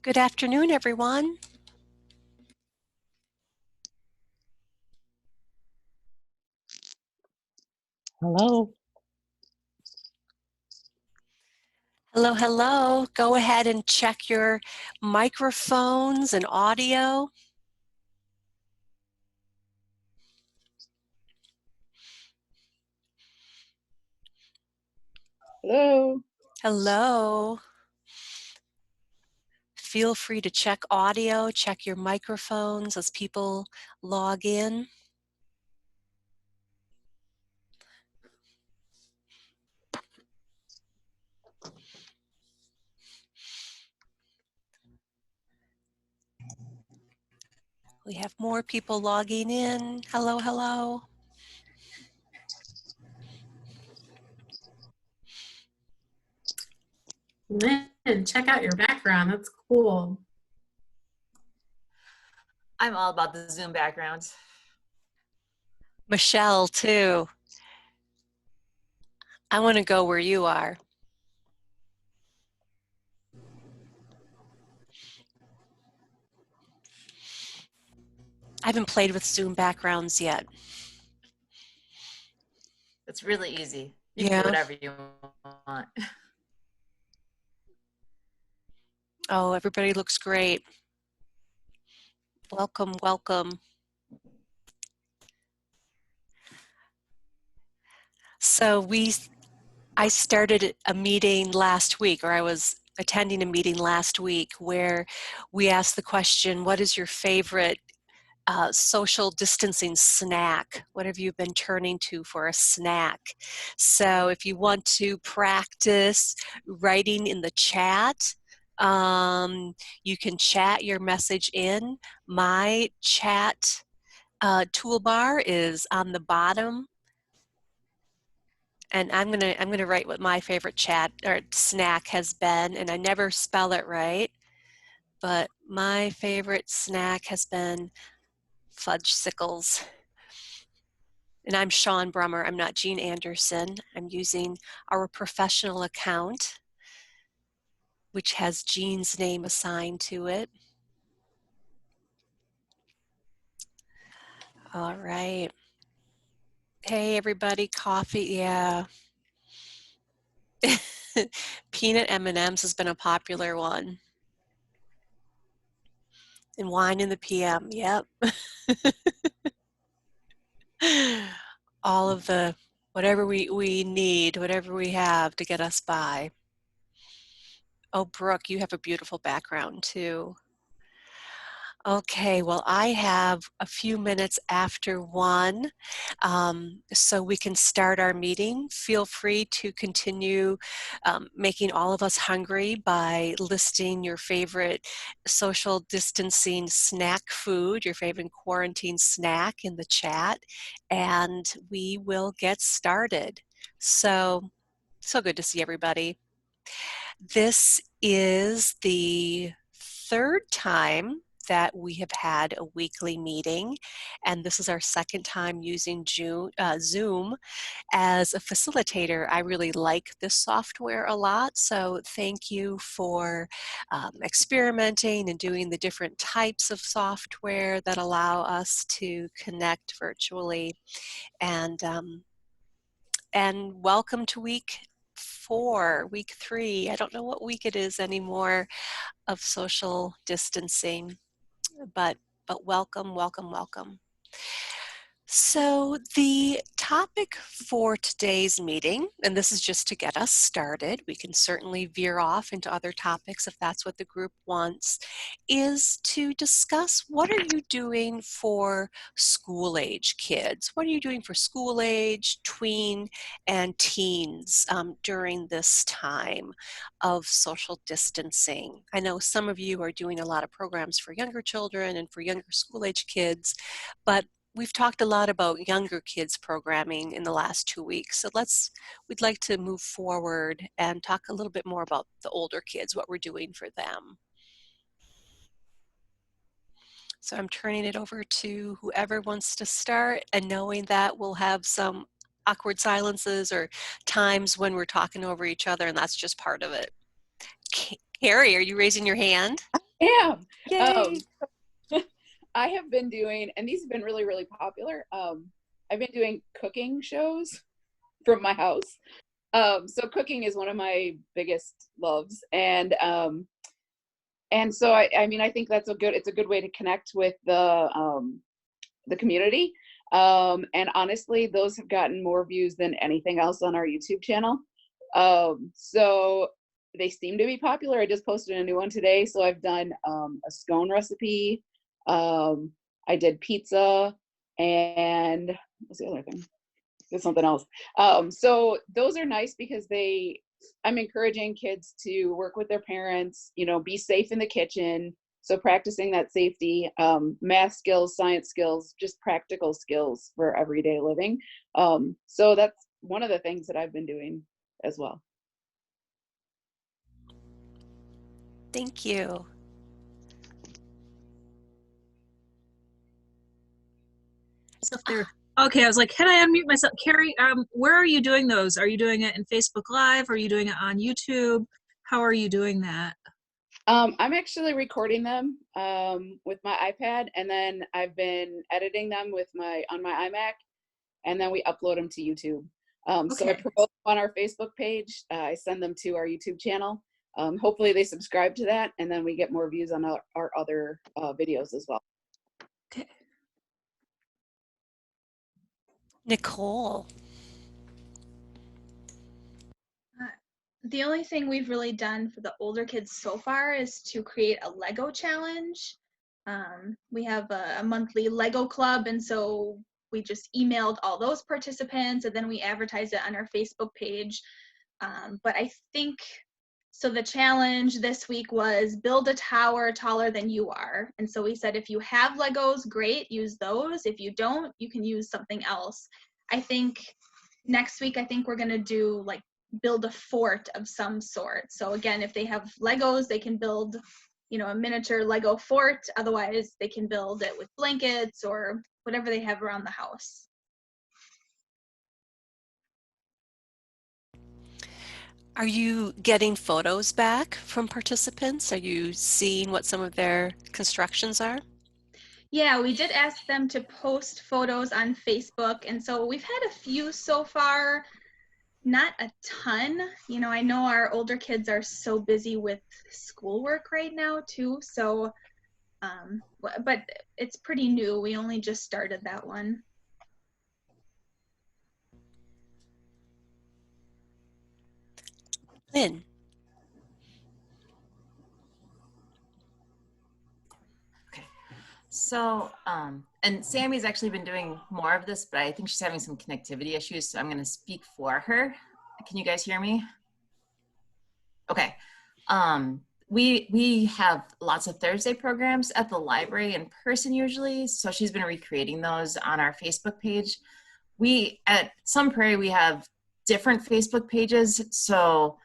Good afternoon, everyone. Hello. Hello, hello. Go ahead and check your microphones and audio. Hello. Hello. Feel free to check audio, check your microphones as people log in. We have more people logging in. Hello, hello. Lynn, check out your background. That's cool. I'm all about the Zoom background. Michelle, too. I want to go where you are. I haven't played with Zoom backgrounds yet. It's really easy. You Yeah. can do whatever you want. Oh, everybody looks great. Welcome, welcome. So I started a meeting last week, or I was attending a meeting last week where we asked the question, what is your favorite social distancing snack? What have you been turning to for a snack? So if you want to practice writing in the chat, you can chat your message in. My chat toolbar is on the bottom. And I'm gonna write what my favorite chat or snack has been, and I never spell it right, but my favorite snack has been fudge sickles. And I'm Sean Brummer. I'm not Jean Anderson. I'm using our professional account, which has Jean's name assigned to it. All right. Hey, everybody, coffee, yeah. Peanut M&Ms has been a popular one. And wine in the PM, yep. All of the, whatever we need, whatever we have to get us by. Oh, Brooke, you have a beautiful background too. Okay, well, I have a few minutes after 1, so we can start our meeting. Feel free to continue making all of us hungry by listing your favorite social distancing snack food, your favorite quarantine snack in the chat, and we will get started. So good to see everybody. This is the 3rd time that we have had a weekly meeting, and this is our 2nd time using Zoom as a facilitator. I really like this software a lot, so thank you for experimenting and doing the different types of software that allow us to connect virtually. And welcome to week 3. I don't know what week it is anymore of social distancing, but welcome, welcome, welcome. So the topic for today's meeting, and this is just to get us started, we can certainly veer off into other topics if that's what the group wants, is to discuss what are you doing for school-age kids? What are you doing for school-age, tween, and teens during this time of social distancing? I know some of you are doing a lot of programs for younger children and for younger school-age kids, but we've talked a lot about younger kids programming in the last 2 weeks, so we'd like to move forward and talk a little bit more about the older kids, what we're doing for them. So I'm turning it over to whoever wants to start, and knowing that we'll have some awkward silences or times when we're talking over each other, and that's just part of it. Carrie, are you raising your hand? I am. Yay! I have been doing, and these have been really, really popular. I've been doing cooking shows from my house. So cooking is one of my biggest loves, and so I mean, I think it's a good way to connect with the community. And honestly, those have gotten more views than anything else on our YouTube channel. So they seem to be popular. I just posted a new one today. So I've done a scone recipe. I did pizza, and what's the other thing? There's something else. So those are nice because I'm encouraging kids to work with their parents, be safe in the kitchen. So practicing that safety, math skills, science skills, just practical skills for everyday living. So that's one of the things that I've been doing as well. Thank you. So if they're okay, I was like, can I unmute myself? Carrie, where are you doing those? Are you doing it in Facebook Live? Are you doing it on YouTube? How are you doing that? I'm actually recording them with my iPad, and then I've been editing them on my iMac, and then we upload them to YouTube. So I Okay. promote them on our Facebook page. I send them to our YouTube channel. Hopefully they subscribe to that, and then we get more views on our other videos as well. Okay. Nicole. The only thing we've really done for the older kids so far is to create a Lego challenge. We have a monthly Lego club, and so we just emailed all those participants, and then we advertise it on our Facebook page. But I think, so the challenge this week was build a tower taller than you are. And so we said, if you have Legos, great, use those. If you don't, you can use something else. I think next week, I think we're gonna do like build a fort of some sort. So again, if they have Legos, they can build, a miniature Lego fort. Otherwise, they can build it with blankets or whatever they have around the house. Are you getting photos back from participants? Are you seeing what some of their constructions are? Yeah, we did ask them to post photos on Facebook, and so we've had a few so far. Not a ton. I know our older kids are so busy with schoolwork right now too, so but it's pretty new. We only just started that one. Lynn. Okay. So, and Sammy's actually been doing more of this, but I think she's having some connectivity issues, so I'm going to speak for her. Can you guys hear me? Okay. We have lots of Thursday programs at the library in person usually, so she's been recreating those on our Facebook page. At Sun Prairie, we have different Facebook pages, so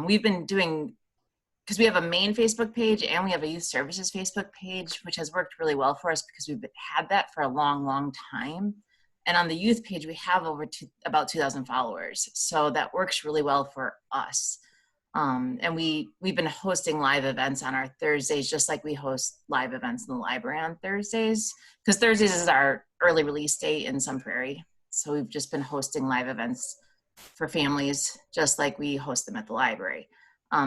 we've been doing, because we have a main Facebook page and we have a youth services Facebook page, which has worked really well for us because we've had that for a long, long time. And on the youth page, we have about 2,000 followers. So that works really well for us. And we've been hosting live events on our Thursdays, just like we host live events in the library on Thursdays, because Thursdays is our early release date in Sun Prairie. So we've just been hosting live events for families, just like we host them at the library.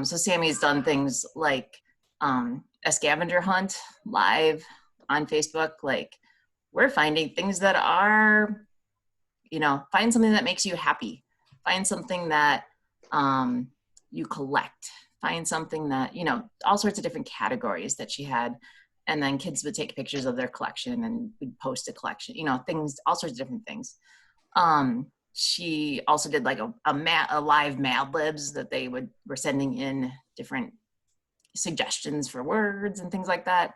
So Sammy's done things like a scavenger hunt live on Facebook. Like, we're finding things that are, find something that makes you happy. Find something that you collect. Find something that, all sorts of different categories that she had. And then kids would take pictures of their collection and we'd post a collection, things, all sorts of different things. She also did like a live Mad Libs that they were sending in different suggestions for words and things like that.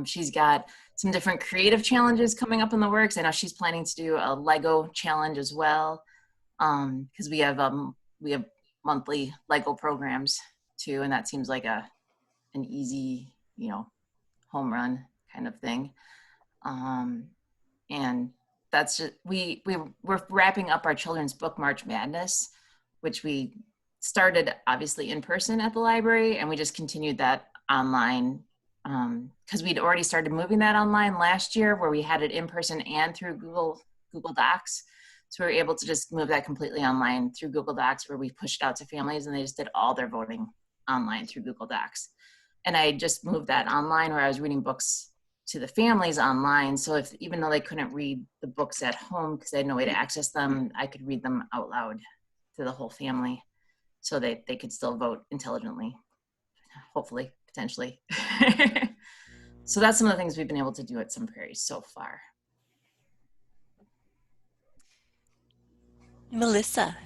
She's got some different creative challenges coming up in the works. I know she's planning to do a Lego challenge as well, because we have monthly Lego programs too, and that seems like an easy, home run kind of thing. And that's just, we're wrapping up our children's book March Madness, which we started obviously in person at the library, and we just continued that online, because we'd already started moving that online last year, where we had it in person and through Google Docs. So we were able to just move that completely online through Google Docs, where we pushed it out to families and they just did all their voting online through Google Docs. And I just moved that online, where I was reading books to the families online. So if, even though they couldn't read the books at home because they had no way to access them, I could read them out loud to the whole family so that they could still vote intelligently, hopefully, potentially. So that's some of the things we've been able to do at Some Prairies so far. Melissa.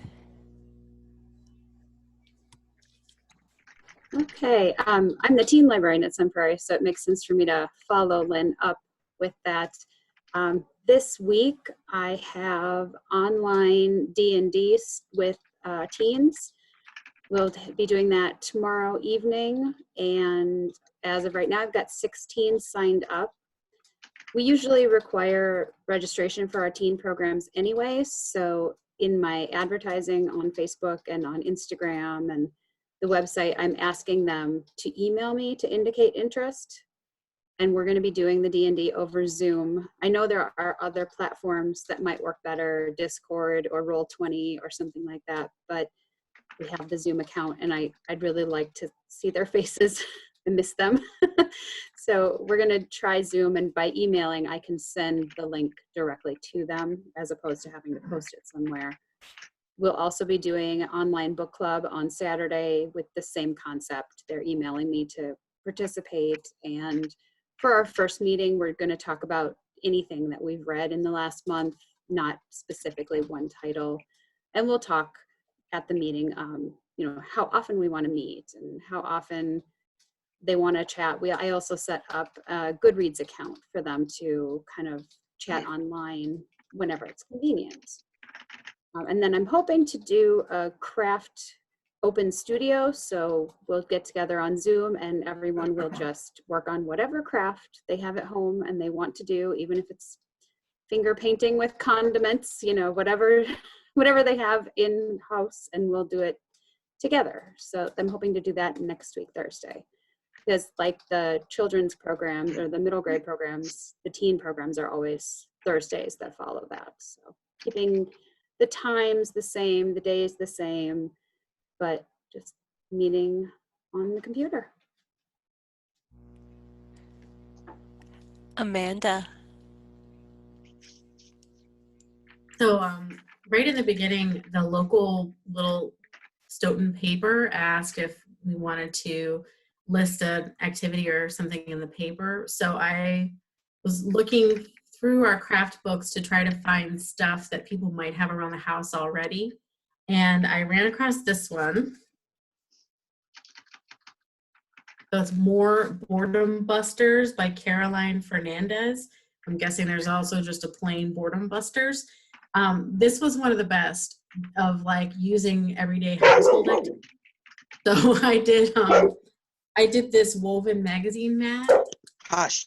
Okay, I'm the teen librarian at Sun Prairie, so it makes sense for me to follow Lynn up with that. This week, I have online D&D with teens. We'll be doing that tomorrow evening, and as of right now, I've got 16 signed up. We usually require registration for our teen programs anyway, so in my advertising on Facebook and on Instagram and the website, I'm asking them to email me to indicate interest. And we're going to be doing the D&D over Zoom. I know there are other platforms that might work better, Discord or Roll20 or something like that, but we have the Zoom account and I'd really like to see their faces. I miss them. So we're going to try Zoom, and by emailing, I can send the link directly to them as opposed to having to post it somewhere. We'll also be doing an online book club on Saturday with the same concept. They're emailing me to participate. And for our first meeting, we're going to talk about anything that we've read in the last month, not specifically one title. And we'll talk at the meeting, you know, how often we want to meet and how often they want to chat. I also set up a Goodreads account for them to kind of chat online whenever it's convenient. And then I'm hoping to do a craft open studio. So we'll get together on Zoom and everyone will just work on whatever craft they have at home and they want to do, even if it's finger painting with condiments, you know, whatever they have in house, and we'll do it together. So I'm hoping to do that next week, Thursday. Because like the children's programs or the middle grade programs, the teen programs are always Thursdays that follow that. So keeping the times the same, the days the same, but just meeting on the computer. Amanda. So right in the beginning, the local little Stoughton paper asked if we wanted to list an activity or something in the paper. So I was looking through our craft books to try to find stuff that people might have around the house already. And I ran across this one. So it's More Boredom Busters by Caroline Fernandez. I'm guessing there's also just a plain Boredom Busters. This was one of the best of like using everyday household activities. So I did this woven magazine mat. Hush.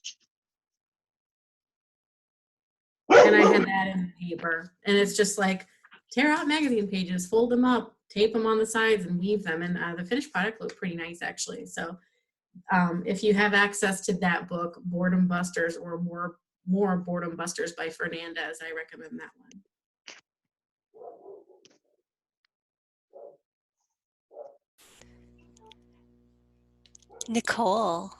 And I had that in paper. And it's just like, tear out magazine pages, fold them up, tape them on the sides, and weave them. And the finished product looked pretty nice, actually. So if you have access to that book, Boredom Busters, or More Boredom Busters by Fernandez, I recommend that one. Nicole.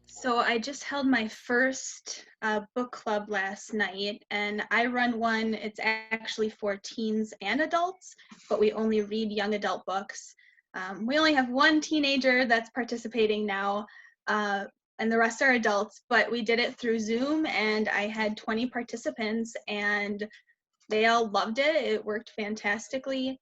So I just held my first book club last night, and I run one. It's actually for teens and adults, but we only read young adult books. We only have one teenager that's participating now, and the rest are adults, but we did it through Zoom, and I had 20 participants, and they all loved it. It worked fantastically.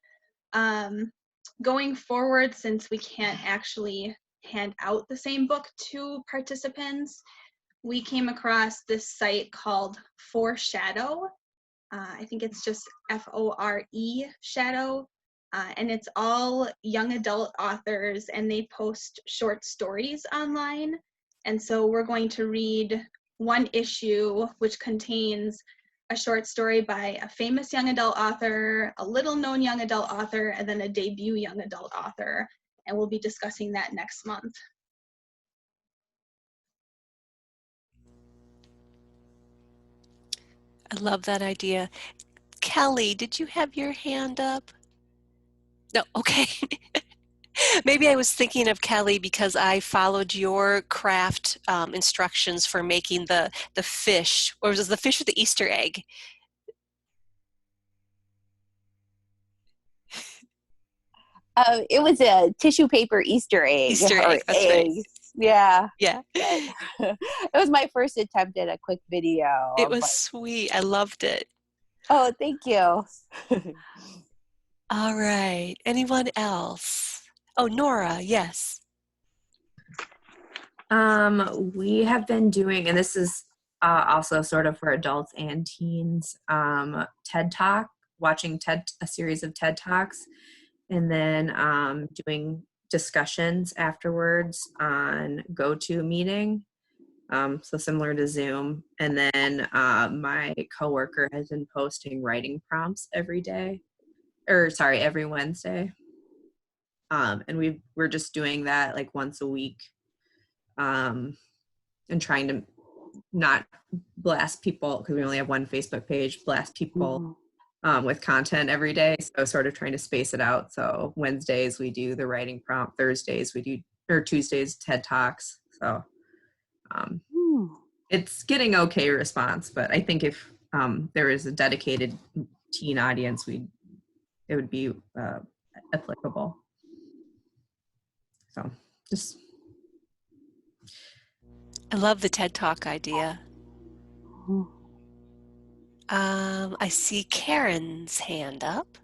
Going forward, since we can't actually hand out the same book to participants, we came across this site called Foreshadow. I think it's just F-O-R-E Shadow, and it's all young adult authors, and they post short stories online. And so we're going to read one issue which contains a short story by a famous young adult author, a little known young adult author, and then a debut young adult author. and we'll be discussing that next month. I love that idea. Kelly, did you have your hand up? No, okay. Maybe I was thinking of Kelly because I followed your craft instructions for making the fish, or was it the fish or the Easter egg? It was a tissue paper Easter egg Easter or egg, that's right. eggs. Yeah. Yeah. But it was my first attempt at a quick video. It was but- sweet. I loved it. Oh, thank you. All right. Anyone else? Oh, Nora, yes. We have been doing, and this is also sort of for adults and teens, TED Talk, watching a series of TED Talks, and then doing discussions afterwards on GoToMeeting, so similar to Zoom. And then my coworker has been posting writing prompts every Wednesday. And we're just doing that like once a week, and trying to not blast people, because we only have one Facebook page, blast people with content every day. So sort of trying to space it out. So Wednesdays we do the writing prompt, Thursdays we do, or Tuesdays TED Talks. So it's getting okay response, but I think if there is a dedicated teen audience, it would be applicable. So just. I love the TED Talk idea. I see Karen's hand up.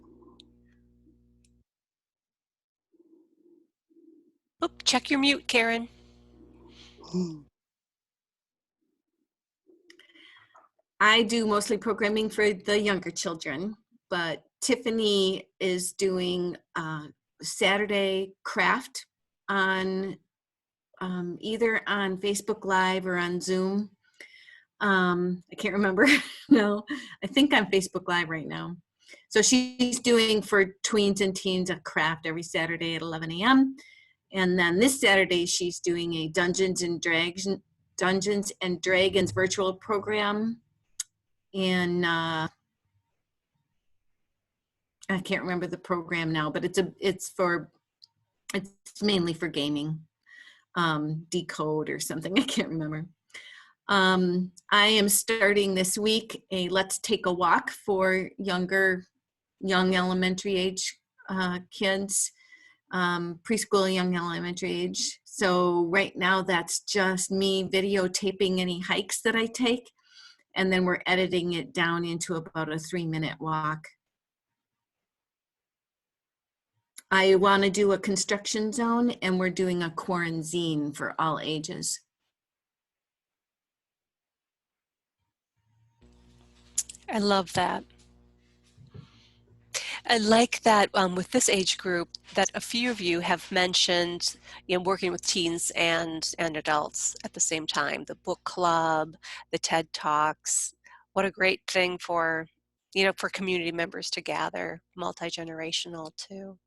Oop, check your mute, Karen. I do mostly programming for the younger children, but Tiffany is doing Saturday craft on either on Facebook Live or on Zoom. I can't remember. No, I think on Facebook Live right now. So she's doing for tweens and teens a craft every Saturday at 11 a.m. And then this Saturday she's doing a Dungeons and Dragons virtual program. And I can't remember the program now, but it's mainly for gaming, Decode or something. I can't remember. I am starting this week a Let's Take a Walk for young elementary age kids, preschool, young elementary age. So right now that's just me videotaping any hikes that I take, and then we're editing it down into about a 3-minute walk. I want to do a construction zone, and we're doing a quarantine for all ages. I love that. I like that with this age group that a few of you have mentioned, working with teens and adults at the same time. The book club, the TED Talks. What a great thing for community members to gather, multi-generational too.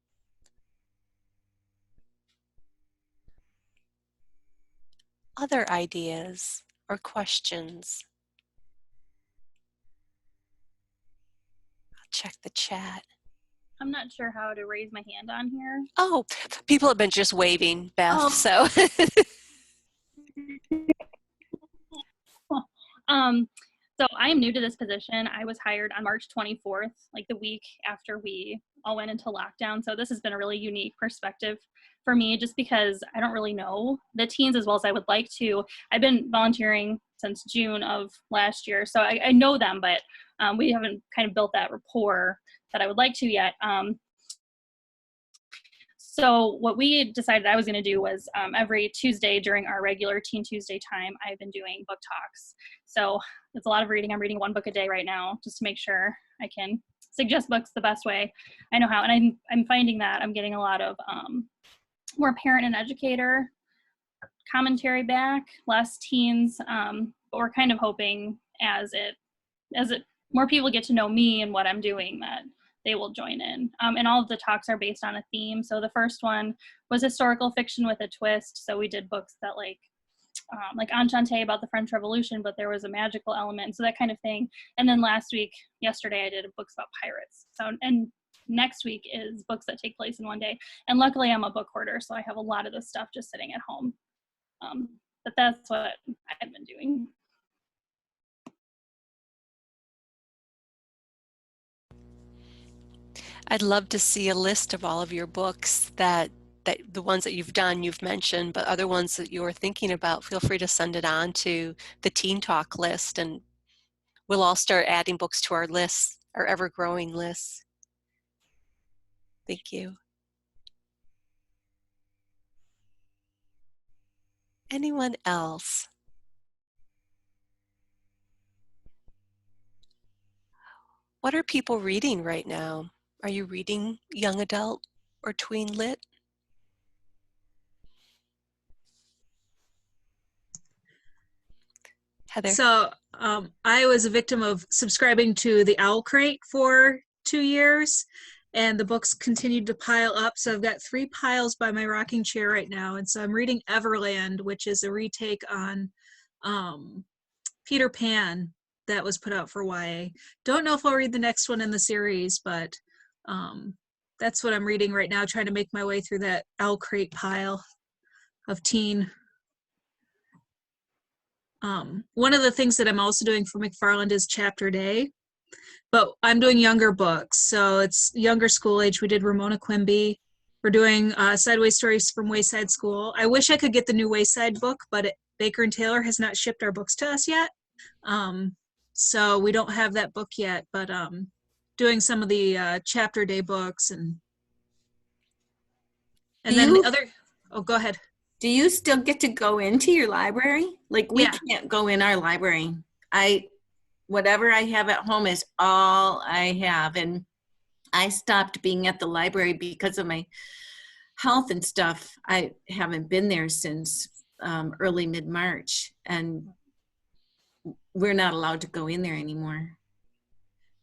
Other ideas or questions? I'll check the chat. I'm not sure how to raise my hand on here. Oh, people have been just waving, Beth, Oh. so. So I'm new to this position. I was hired on March 24th, like the week after we all went into lockdown. So this has been a really unique perspective for me, just because I don't really know the teens as well as I would like to. I've been volunteering since June of last year, so I know them, but we haven't kind of built that rapport that I would like to yet. So what we decided I was going to do was every Tuesday during our regular Teen Tuesday time, I've been doing book talks. So it's a lot of reading. I'm reading one book a day right now just to make sure I can suggest books the best way I know how. And I'm finding that I'm getting a lot of more parent and educator commentary back, less teens. But we're kind of hoping as it more people get to know me and what I'm doing, that they will join in. And all of the talks are based on a theme. So the first one was historical fiction with a twist. So we did books that like Enchante about the French Revolution, but there was a magical element, so that kind of thing. And then yesterday, I did books about pirates. So, and next week is books that take place in one day. And luckily, I'm a book hoarder, so I have a lot of this stuff just sitting at home. But that's what I've been doing. I'd love to see a list of all of your books that the ones that you've done, you've mentioned, but other ones that you're thinking about, feel free to send it on to the Teen Talk list, and we'll all start adding books to our lists, our ever-growing lists. Thank you. Anyone else? What are people reading right now? Are you reading young adult or tween lit? Heather? So I was a victim of subscribing to the Owl Crate for 2 years, and the books continued to pile up. So I've got 3 piles by my rocking chair right now. And so I'm reading Everland, which is a retake on Peter Pan that was put out for YA. Don't know if I'll read the next one in the series, but that's what I'm reading right now, trying to make my way through that Owl Crate pile of teen. One of the things that I'm also doing for McFarland is chapter day, but I'm doing younger books. So it's younger school age. We did Ramona Quimby. We're doing Sideways Stories from Wayside School. I wish I could get the new Wayside book, but Baker and Taylor has not shipped our books to us yet. So we don't have that book yet, but doing some of the chapter day books and then the other, oh, go ahead. Do you still get to go into your library? Like we Yeah. can't go in our library. Whatever I have at home is all I have. And I stopped being at the library because of my health and stuff. I haven't been there since early mid-March, and we're not allowed to go in there anymore.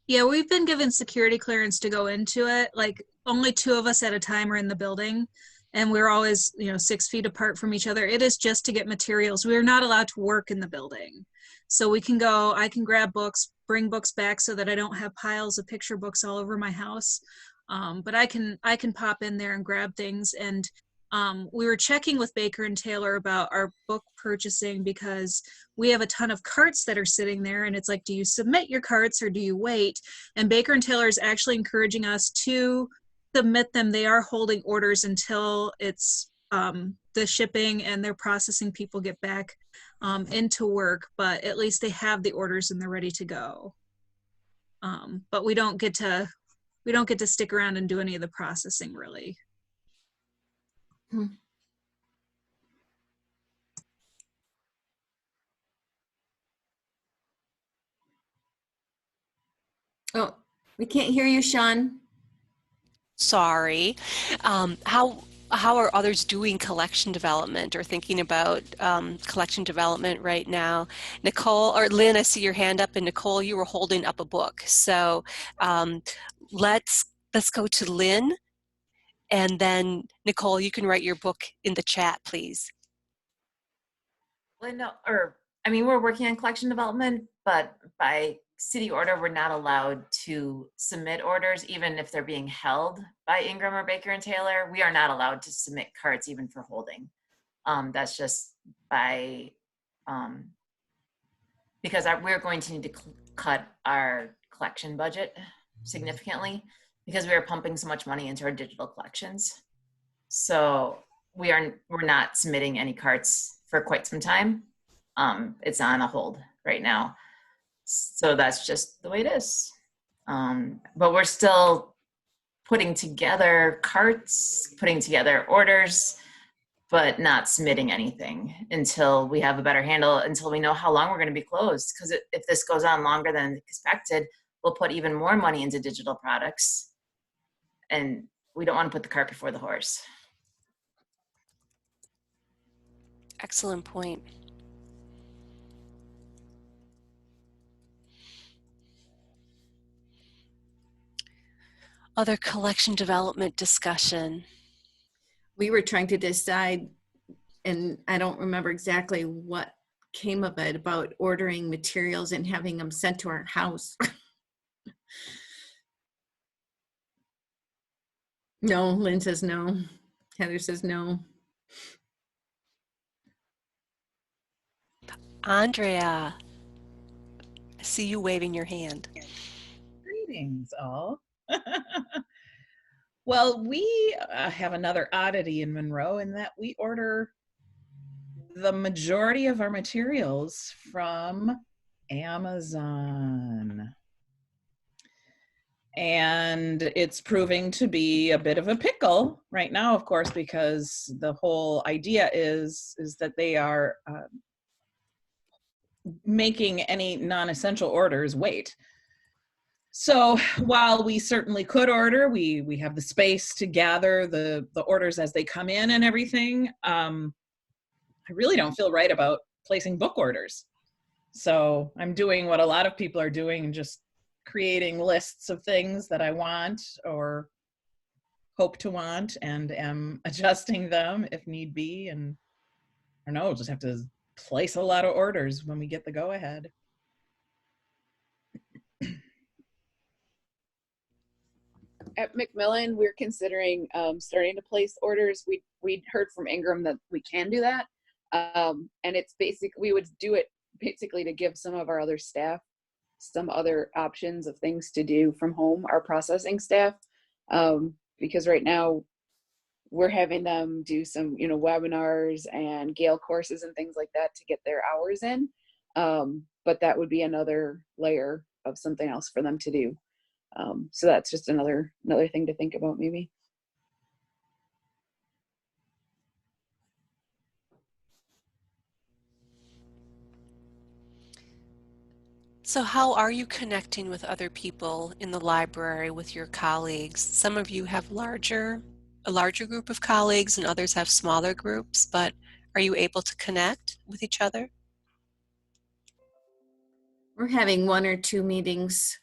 Yeah, we've been given security clearance to go into it. Like only 2 of us at a time are in the building, and we're always, 6 feet apart from each other. It is just to get materials. We're not allowed to work in the building. So we can go, I can grab books, bring books back so that I don't have piles of picture books all over my house. But I can pop in there and grab things. And we were checking with Baker and Taylor about our book purchasing because we have a ton of carts that are sitting there, and it's like, do you submit your carts or do you wait? And Baker and Taylor is actually encouraging us to submit them. They are holding orders until it's the shipping and their processing people get back into work, but at least they have the orders and they're ready to go. But we don't get to stick around and do any of the processing really. Oh, we can't hear you, Sean. Sorry. How are others doing collection development or thinking about collection development right now? Nicole or Lynn, I see your hand up, and Nicole, you were holding up a book. So let's go to Lynn, and then Nicole, you can write your book in the chat, please. Linda, we're working on collection development, but by city order, we're not allowed to submit orders, even if they're being held by Ingram or Baker and Taylor. We are not allowed to submit carts even for holding. That's just by, because we're going to need to cut our collection budget significantly because we are pumping so much money into our digital collections. So we're not submitting any carts for quite some time. It's on a hold right now. So that's just the way it is. But we're still putting together carts, putting together orders, but not submitting anything until we have a better handle, until we know how long we're going to be closed. Because if this goes on longer than expected, we'll put even more money into digital products. And we don't want to put the cart before the horse. Excellent point. Other collection development discussion. We were trying to decide, and I don't remember exactly what came of it, about ordering materials and having them sent to our house. No, Lynn says no. Heather says no. Andrea, I see you waving your hand. Greetings, all. Well, we have another oddity in Monroe in that we order the majority of our materials from Amazon. And it's proving to be a bit of a pickle right now, of course, because the whole idea is that they are making any non-essential orders wait. So while we certainly could order, we have the space to gather the orders as they come in and everything. I really don't feel right about placing book orders. So I'm doing what a lot of people are doing, just creating lists of things that I want or hope to want, and am adjusting them if need be. And I don't know, just have to place a lot of orders when we get the go ahead. At Macmillan, we're considering starting to place orders. We heard from Ingram that we can do that, and it's we would do it basically to give some of our other staff some other options of things to do from home, our processing staff, because right now we're having them do some, webinars and Gale courses and things like that to get their hours in. But that would be another layer of something else for them to do. So that's just another thing to think about, maybe. So how are you connecting with other people in the library, with your colleagues? Some of you have a larger group of colleagues and others have smaller groups, but are you able to connect with each other? We're having 1 or 2 meetings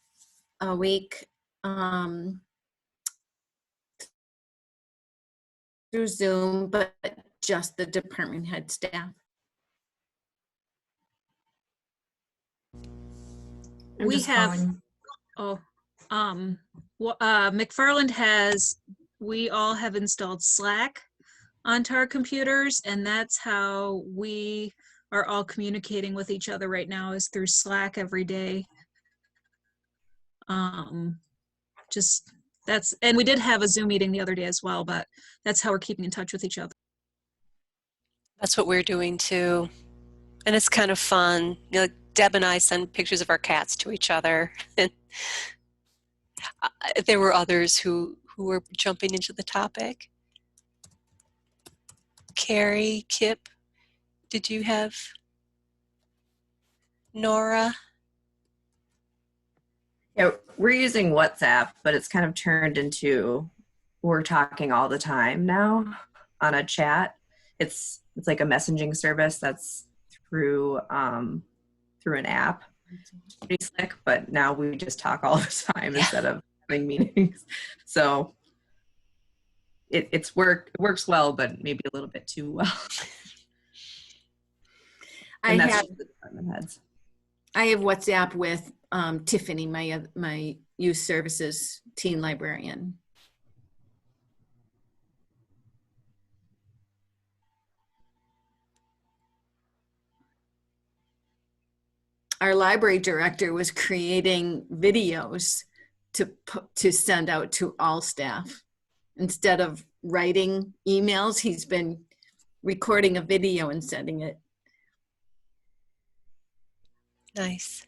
a week through Zoom, but just the department head staff. We have, McFarland we all have installed Slack onto our computers, and that's how we are all communicating with each other right now, is through Slack every day. And we did have a Zoom meeting the other day as well, but that's how we're keeping in touch with each other. That's what we're doing too. And it's kind of fun. Deb and I send pictures of our cats to each other. And there were others who were jumping into the topic. Carrie, Kip, did you have Nora? Yeah, we're using WhatsApp, but it's kind of turned into we're talking all the time now on a chat. It's like a messaging service that's through an app. It's pretty slick, but now we just talk all the time instead of having meetings. So it works well, but maybe a little bit too well. I have WhatsApp with Tiffany, my youth services teen librarian. Our library director was creating videos to send out to all staff. Instead of writing emails, he's been recording a video and sending it. Nice.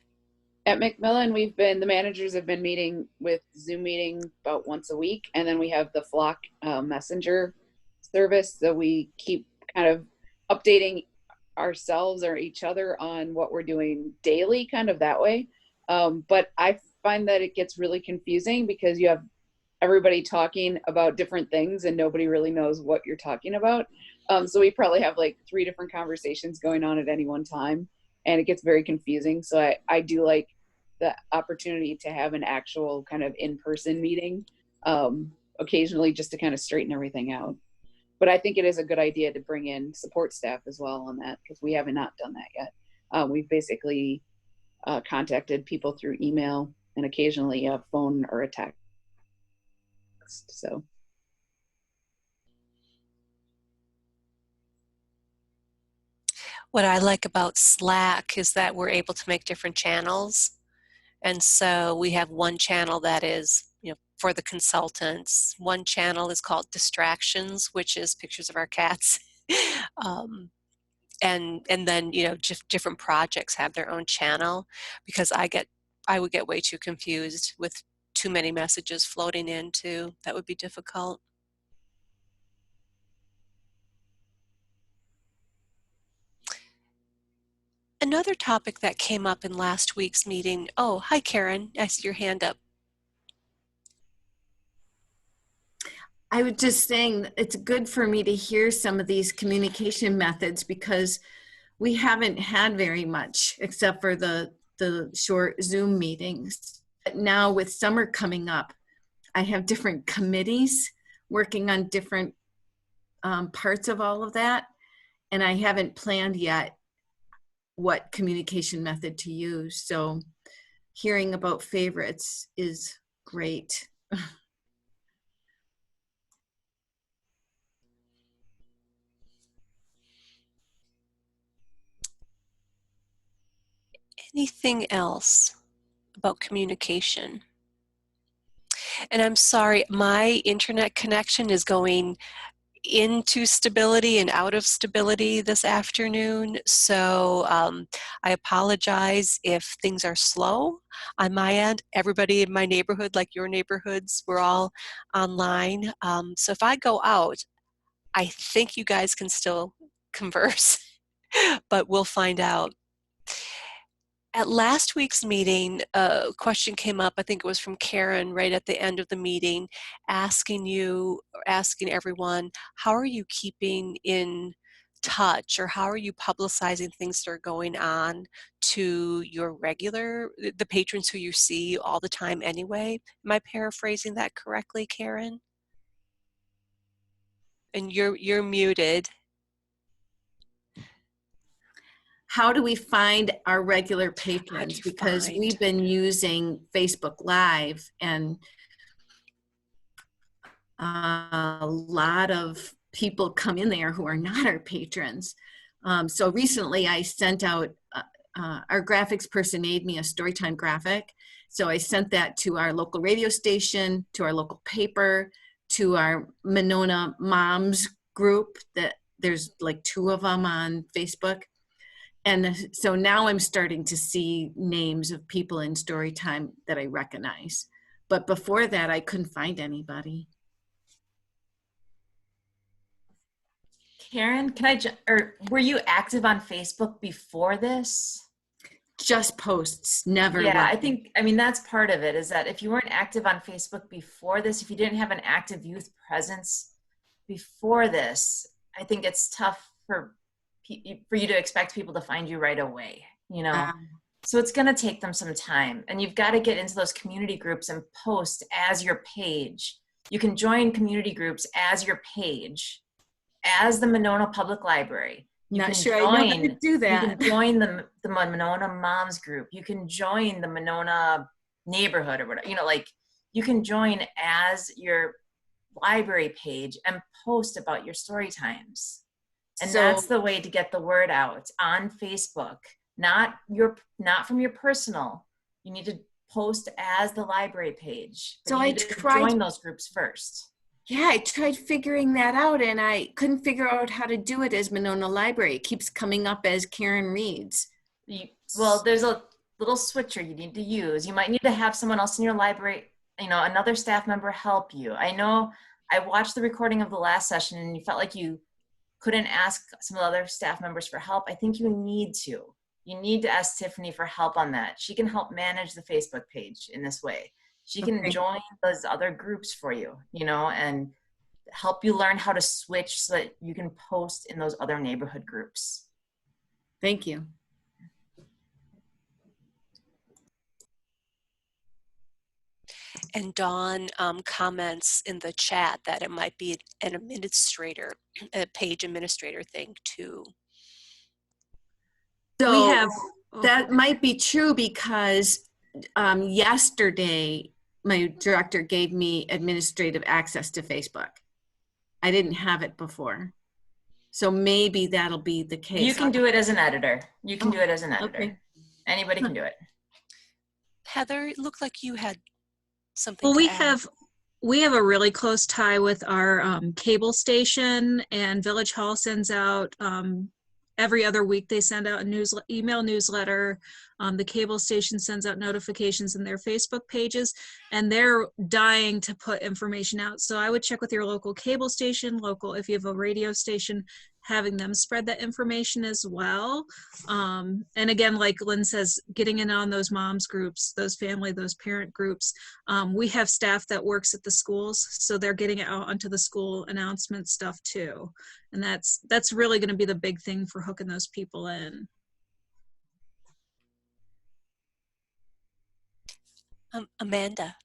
At Macmillan, the managers have been meeting with Zoom meeting about once a week, and then we have the Flock messenger service, so we keep kind of updating ourselves or each other on what we're doing daily, kind of that way. But I find that it gets really confusing because you have everybody talking about different things and nobody really knows what you're talking about. So we probably have like 3 different conversations going on at any one time, and it gets very confusing. So I do like the opportunity to have an actual kind of in-person meeting occasionally just to kind of straighten everything out. But I think it is a good idea to bring in support staff as well on that, because we have not done that yet. We've basically contacted people through email and occasionally a phone or a text. So. What I like about Slack is that we're able to make different channels. And so we have one channel that is, for the consultants. One channel is called Distractions, which is pictures of our cats. And then, just different projects have their own channel, because I would get way too confused with too many messages floating in too. That would be difficult. Another topic that came up in last week's meeting. Oh, hi, Karen. I see your hand up. I was just saying it's good for me to hear some of these communication methods, because we haven't had very much except for the short Zoom meetings. But now with summer coming up, I have different committees working on different parts of all of that. And I haven't planned yet what communication method to use. So hearing about favorites is great. Anything else about communication? And I'm sorry, my internet connection is going into stability and out of stability this afternoon. So I apologize if things are slow on my end. Everybody in my neighborhood, like your neighborhoods, we're all online. So if I go out, I think you guys can still converse, but we'll find out. At last week's meeting, a question came up, I think it was from Karen right at the end of the meeting, asking everyone, how are you keeping in touch, or how are you publicizing things that are going on to the patrons who you see all the time anyway? Am I paraphrasing that correctly, Karen? And you're muted. How do we find our regular patrons? Because we've been using Facebook Live, and a lot of people come in there who are not our patrons. So recently I sent out, our graphics person made me a storytime graphic. So I sent that to our local radio station, to our local paper, to our Monona Moms group, that there's like 2 of them on Facebook. And so now I'm starting to see names of people in Storytime that I recognize. But before that, I couldn't find anybody. Karen, were you active on Facebook before this? Just posts, never. Yeah, I mean, that's part of it, is that if you weren't active on Facebook before this, if you didn't have an active youth presence before this, I think it's tough for you to expect people to find you right away, so it's going to take them some time, and you've got to get into those community groups and post as your page. You can join community groups as your page, as the Monona Public Library. Not sure I know how to do that. You can join the Monona Moms group. You can join the Monona neighborhood or whatever, you can join as your library page and post about your story times. And that's the way to get the word out on Facebook, not from your personal. You need to post as the library page. So I tried to join those groups first. Yeah, I tried figuring that out, and I couldn't figure out how to do it as Monona Library. It keeps coming up as Karen Reads. Well, there's a little switcher you need to use. You might need to have someone else in your library, another staff member help you. I know I watched the recording of the last session, and you felt like you couldn't ask some of the other staff members for help. I think you need to. You need to ask Tiffany for help on that. She can help manage the Facebook page in this way. She can join those other groups for you, and help you learn how to switch so that you can post in those other neighborhood groups. Thank you. And Dawn comments in the chat that it might be an administrator, a page administrator thing too. So We have that might be true because yesterday my director gave me administrative access to Facebook. I didn't have it before. So maybe that'll be the case. You can do it as an editor. You can do it as an editor. Okay. Anybody can do it. Heather, it looked like you had something Well, to we add. have a really close tie with our cable station, and Village Hall sends out every other week. They send out a email newsletter. The cable station sends out notifications in their Facebook pages, and they're dying to put information out. So I would check with your local cable station, if you have a radio station, having them spread that information as well. And again, like Lynn says, getting in on those moms groups, those parent groups. We have staff that works at the schools, so they're getting it out onto the school announcement stuff too. And that's really going to be the big thing for hooking those people in. Amanda.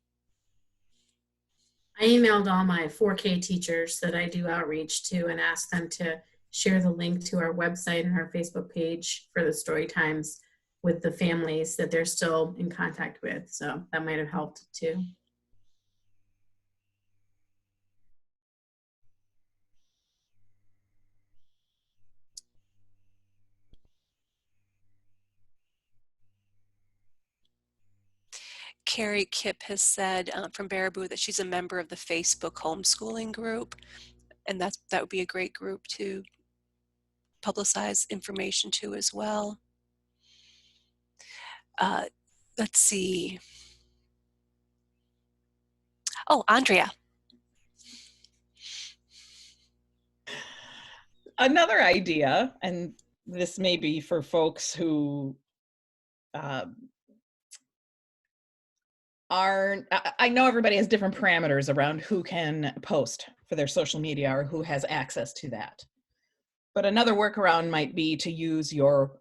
I emailed all my 4K teachers that I do outreach to and asked them to share the link to our website and our Facebook page for the story times with the families that they're still in contact with. So that might have helped too. Carrie Kipp has said from Baraboo that she's a member of the Facebook homeschooling group, and that would be a great group to publicize information to as well. Let's see. Oh, Andrea. Another idea, and this may be for folks who I know everybody has different parameters around who can post for their social media or who has access to that. But another workaround might be to use your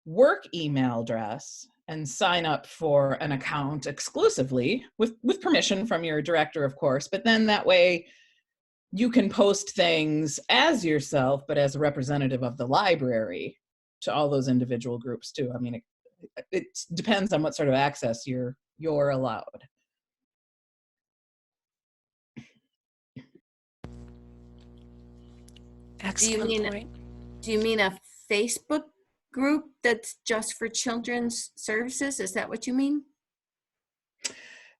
work email address and sign up for an account exclusively with permission from your director, of course, but then that way you can post things as yourself, but as a representative of the library to all those individual groups too. I mean, it depends on what sort of access you're allowed. Excellent point. Do you mean a Facebook group that's just for children's services? Is that what you mean?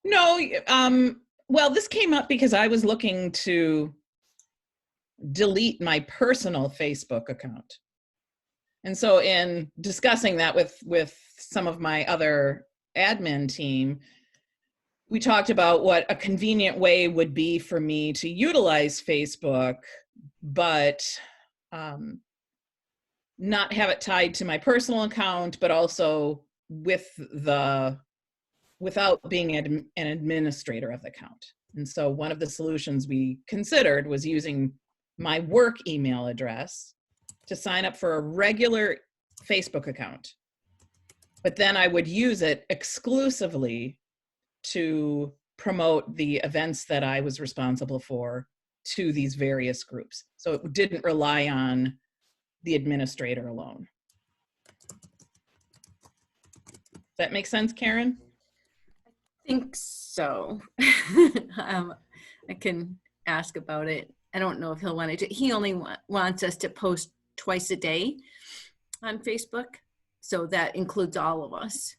No, well, this came up because I was looking to delete my personal Facebook account. And so in discussing that with some of my other admin team, we talked about what a convenient way would be for me to utilize Facebook, but not have it tied to my personal account, but also without being an administrator of the account. And so one of the solutions we considered was using my work email address to sign up for a regular Facebook account. But then I would use it exclusively to promote the events that I was responsible for to these various groups. So it didn't rely on the administrator alone. Does that make sense, Karen? I think so. I can ask about it. I don't know if he'll want to. He only wants us to post twice a day on Facebook. So that includes all of us.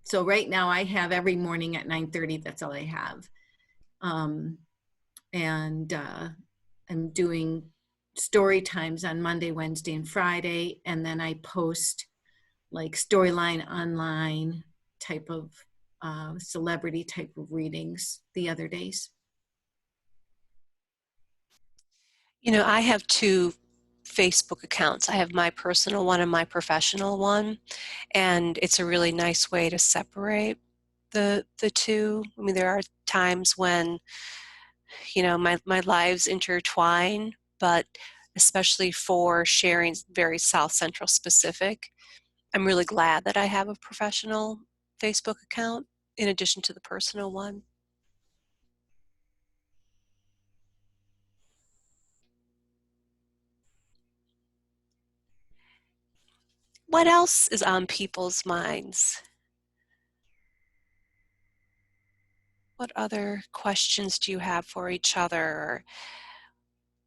So right now I have every morning at 9:30, that's all I have. I'm doing story times on Monday, Wednesday, and Friday. And then I post like Storyline Online type of celebrity type of readings the other days. You know, I have two Facebook accounts. I have my personal one and my professional one, and it's a really nice way to separate the two. I mean, there are times when, you know, my lives intertwine, but especially for sharing very South Central specific, I'm really glad that I have a professional Facebook account. in addition to the personal one. What else is on people's minds? What other questions do you have for each other, or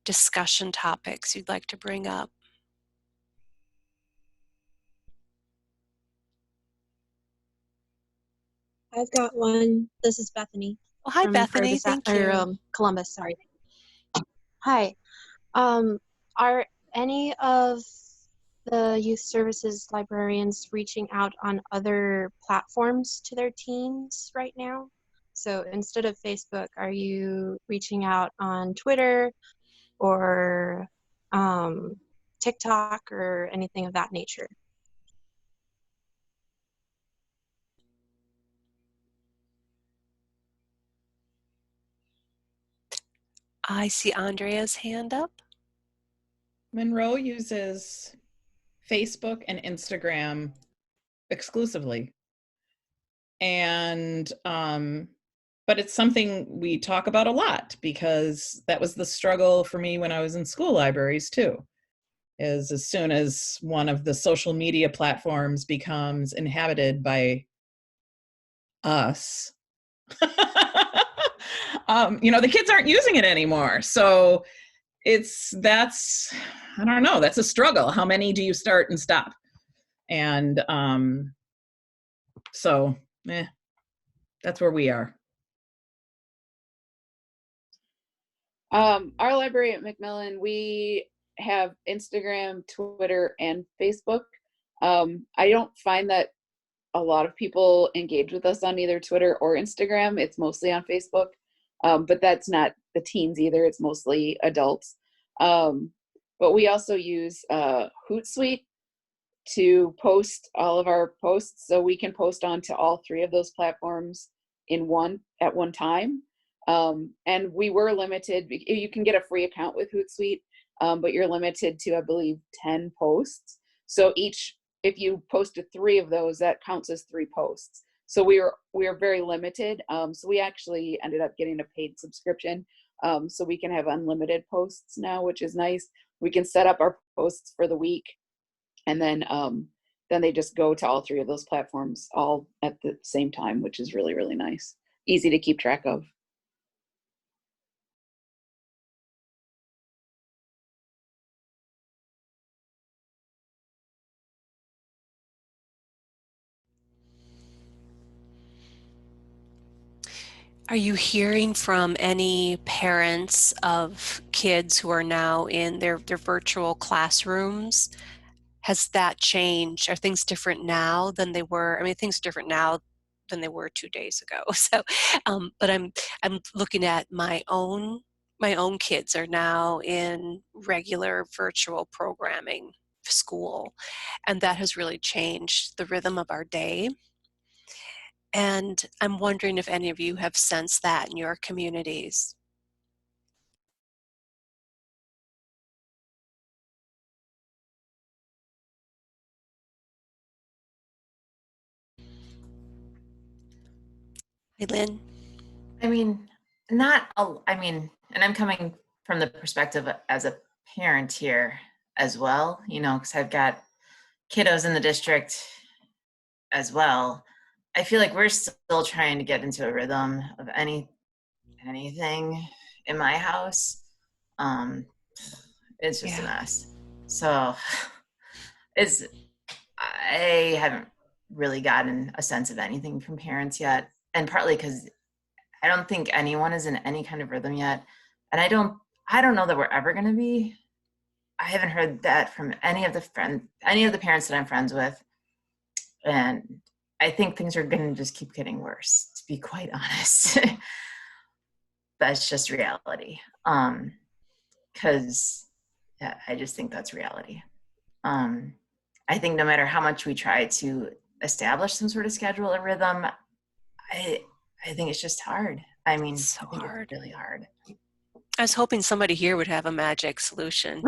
discussion topics you'd like to bring up? I've got one. This is Bethany. Oh, hi, Bethany. Thank you. Columbus, sorry. Hi. Are any of the youth services librarians reaching out on other platforms to their teens right now? So instead of Facebook, are you reaching out on Twitter or TikTok or anything of that nature? I see Andrea's hand up. Monroe uses Facebook and Instagram exclusively. And but it's something we talk about a lot, because that was the struggle for me when I was in school libraries too. Is as soon as one of the social media platforms becomes inhabited by us, the kids aren't using it anymore. So that's I don't know, that's a struggle. How many do you start and stop? And that's where we are. Our library at Macmillan, we have Instagram, Twitter, and Facebook. I don't find that a lot of people engage with us on either Twitter or Instagram. It's mostly on Facebook, but that's not the teens either. It's mostly adults. But we also use Hootsuite to post all of our posts, so we can post onto all three of those platforms at one time. And we were limited. You can get a free account with Hootsuite, but you're limited to, I believe, 10 posts. So if you posted 3 of those, that counts as 3 posts. So we are very limited. So we actually ended up getting a paid subscription, so we can have unlimited posts now, which is nice. We can set up our posts for the week, and then they just go to all 3 of those platforms all at the same time, which is really, really nice. Easy to keep track of. Are you hearing from any parents of kids who are now in their virtual classrooms? Has that changed? Are things different now than they were? I mean, things are different now than they were 2 days ago. So, but I'm looking at my own kids are now in regular virtual programming school, and that has really changed the rhythm of our day. And I'm wondering if any of you have sensed that in your communities. Hey, Lynn. And I'm coming from the perspective as a parent here as well, because I've got kiddos in the district as well. I feel like we're still trying to get into a rhythm of anything in my house. It's just a mess. So I haven't really gotten a sense of anything from parents yet, and partly because I don't think anyone is in any kind of rhythm yet, and I don't know that we're ever going to be. I haven't heard that from any of the parents that I'm friends with, and I think things are going to just keep getting worse, to be quite honest. That's just reality. Because I just think that's reality. I think no matter how much we try to establish some sort of schedule and rhythm, I think it's just hard. It's so hard. It's really hard. I was hoping somebody here would have a magic solution.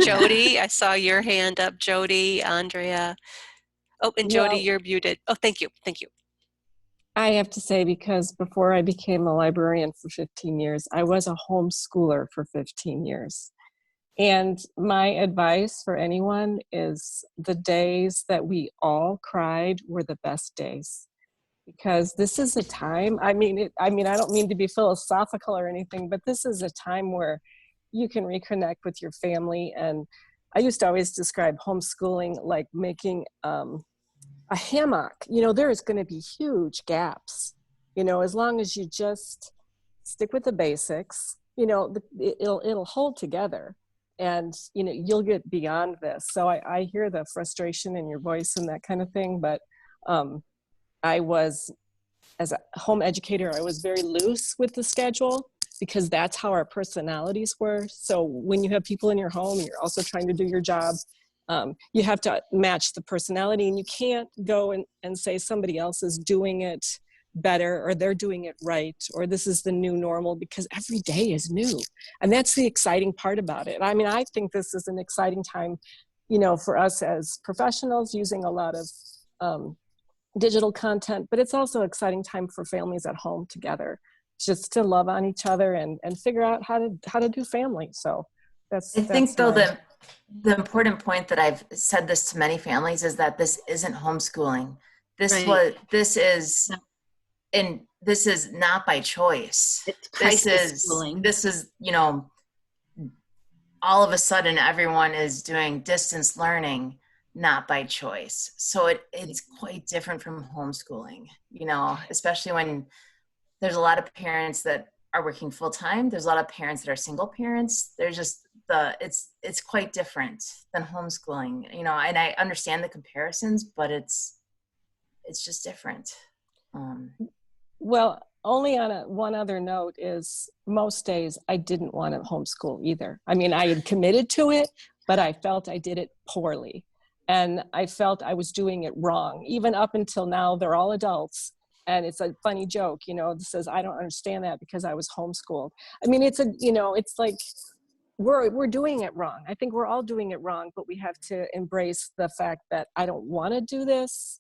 Jody, I saw your hand up. Jody, Andrea. Oh, and Jody, you're muted. Oh, thank you. Thank you. I have to say, because before I became a librarian for 15 years, I was a homeschooler for 15 years. And my advice for anyone is the days that we all cried were the best days. Because this is a time, I mean, I don't mean to be philosophical or anything, but this is a time where you can reconnect with your family. And I used to always describe homeschooling like making a hammock. You know, there is going to be huge gaps, you know, as long as you just stick with the basics, you know, it'll hold together, and, you know, you'll get beyond this. So I hear the frustration in your voice and that kind of thing, but I was, as a home educator, I was very loose with the schedule because that's how our personalities were. So when you have people in your home, you're also trying to do your job. You have to match the personality, and you can't go and say somebody else is doing it better, or they're doing it right, or this is the new normal, because every day is new. And that's the exciting part about it. I mean, I think this is an exciting time, you know, for us as professionals using a lot of digital content, but it's also an exciting time for families at home together, just to love on each other and figure out how to do family. So I think though the important point that I've said this to many families is that this isn't homeschooling. This is not by choice. It's crisis schooling. This is, you know, all of a sudden everyone is doing distance learning, not by choice. So it's quite different from homeschooling, you know, especially when there's a lot of parents that are working full time. There's a lot of parents that are single parents. There's just it's quite different than homeschooling, you know, and I understand the comparisons, but it's just different. Well, only on one other note is most days I didn't want to homeschool either. I mean, I had committed to it, but I felt I did it poorly. And I felt I was doing it wrong. Even up until now, they're all adults. And it's a funny joke, you know, that says, I don't understand that because I was homeschooled. I mean, it's like, we're doing it wrong. I think we're all doing it wrong, but we have to embrace the fact that I don't want to do this,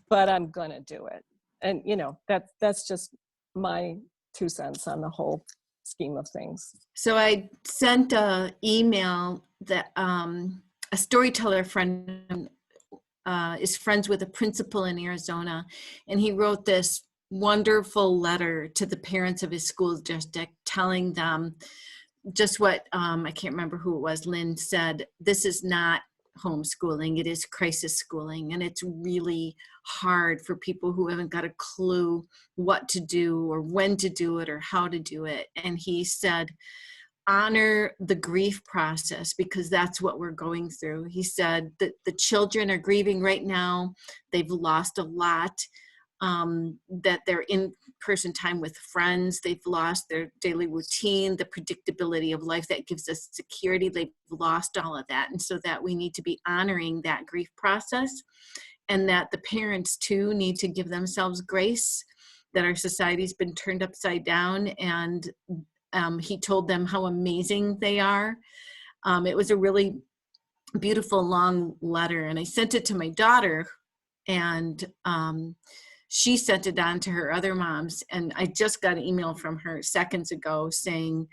but I'm going to do it. And, you know, that's just my 2 cents on the whole scheme of things. So I sent an email that a storyteller friend is friends with a principal in Arizona, and he wrote this wonderful letter to the parents of his school district telling them just what I can't remember who it was, Lynn said, this is not homeschooling, it is crisis schooling, and it's really hard for people who haven't got a clue what to do or when to do it or how to do it. And he said, honor the grief process, because that's what we're going through. He said that the children are grieving right now. They've lost a lot, that their in-person time with friends, they've lost their daily routine, the predictability of life that gives us security. They've lost all of that. And so that we need to be honoring that grief process, and that the parents too need to give themselves grace, that our society's been turned upside down. And he told them how amazing they are. It was a really beautiful long letter, and I sent it to my daughter, and she sent it on to her other moms. And I just got an email from her seconds ago saying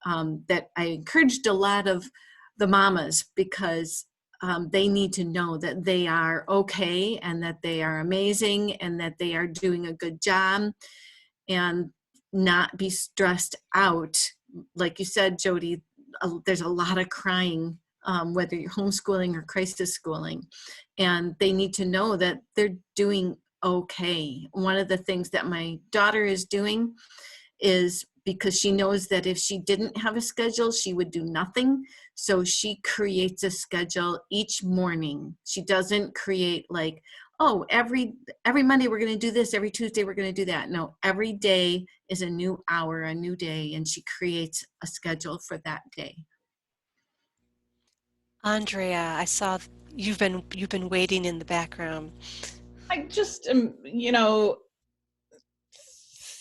that I encouraged a lot of the mamas, because they need to know that they are okay, and that they are amazing, and that they are doing a good job, and not be stressed out. Like you said, Jody, there's a lot of crying, whether you're homeschooling or crisis schooling, and they need to know that they're doing okay. One of the things that my daughter is doing is, because she knows that if she didn't have a schedule, she would do nothing. So she creates a schedule each morning. She doesn't create like, oh, every Monday we're going to do this, every Tuesday we're going to do that. No, every day is a new hour, a new day, and she creates a schedule for that day. Andrea, I saw you've been waiting in the background. I just am, you know,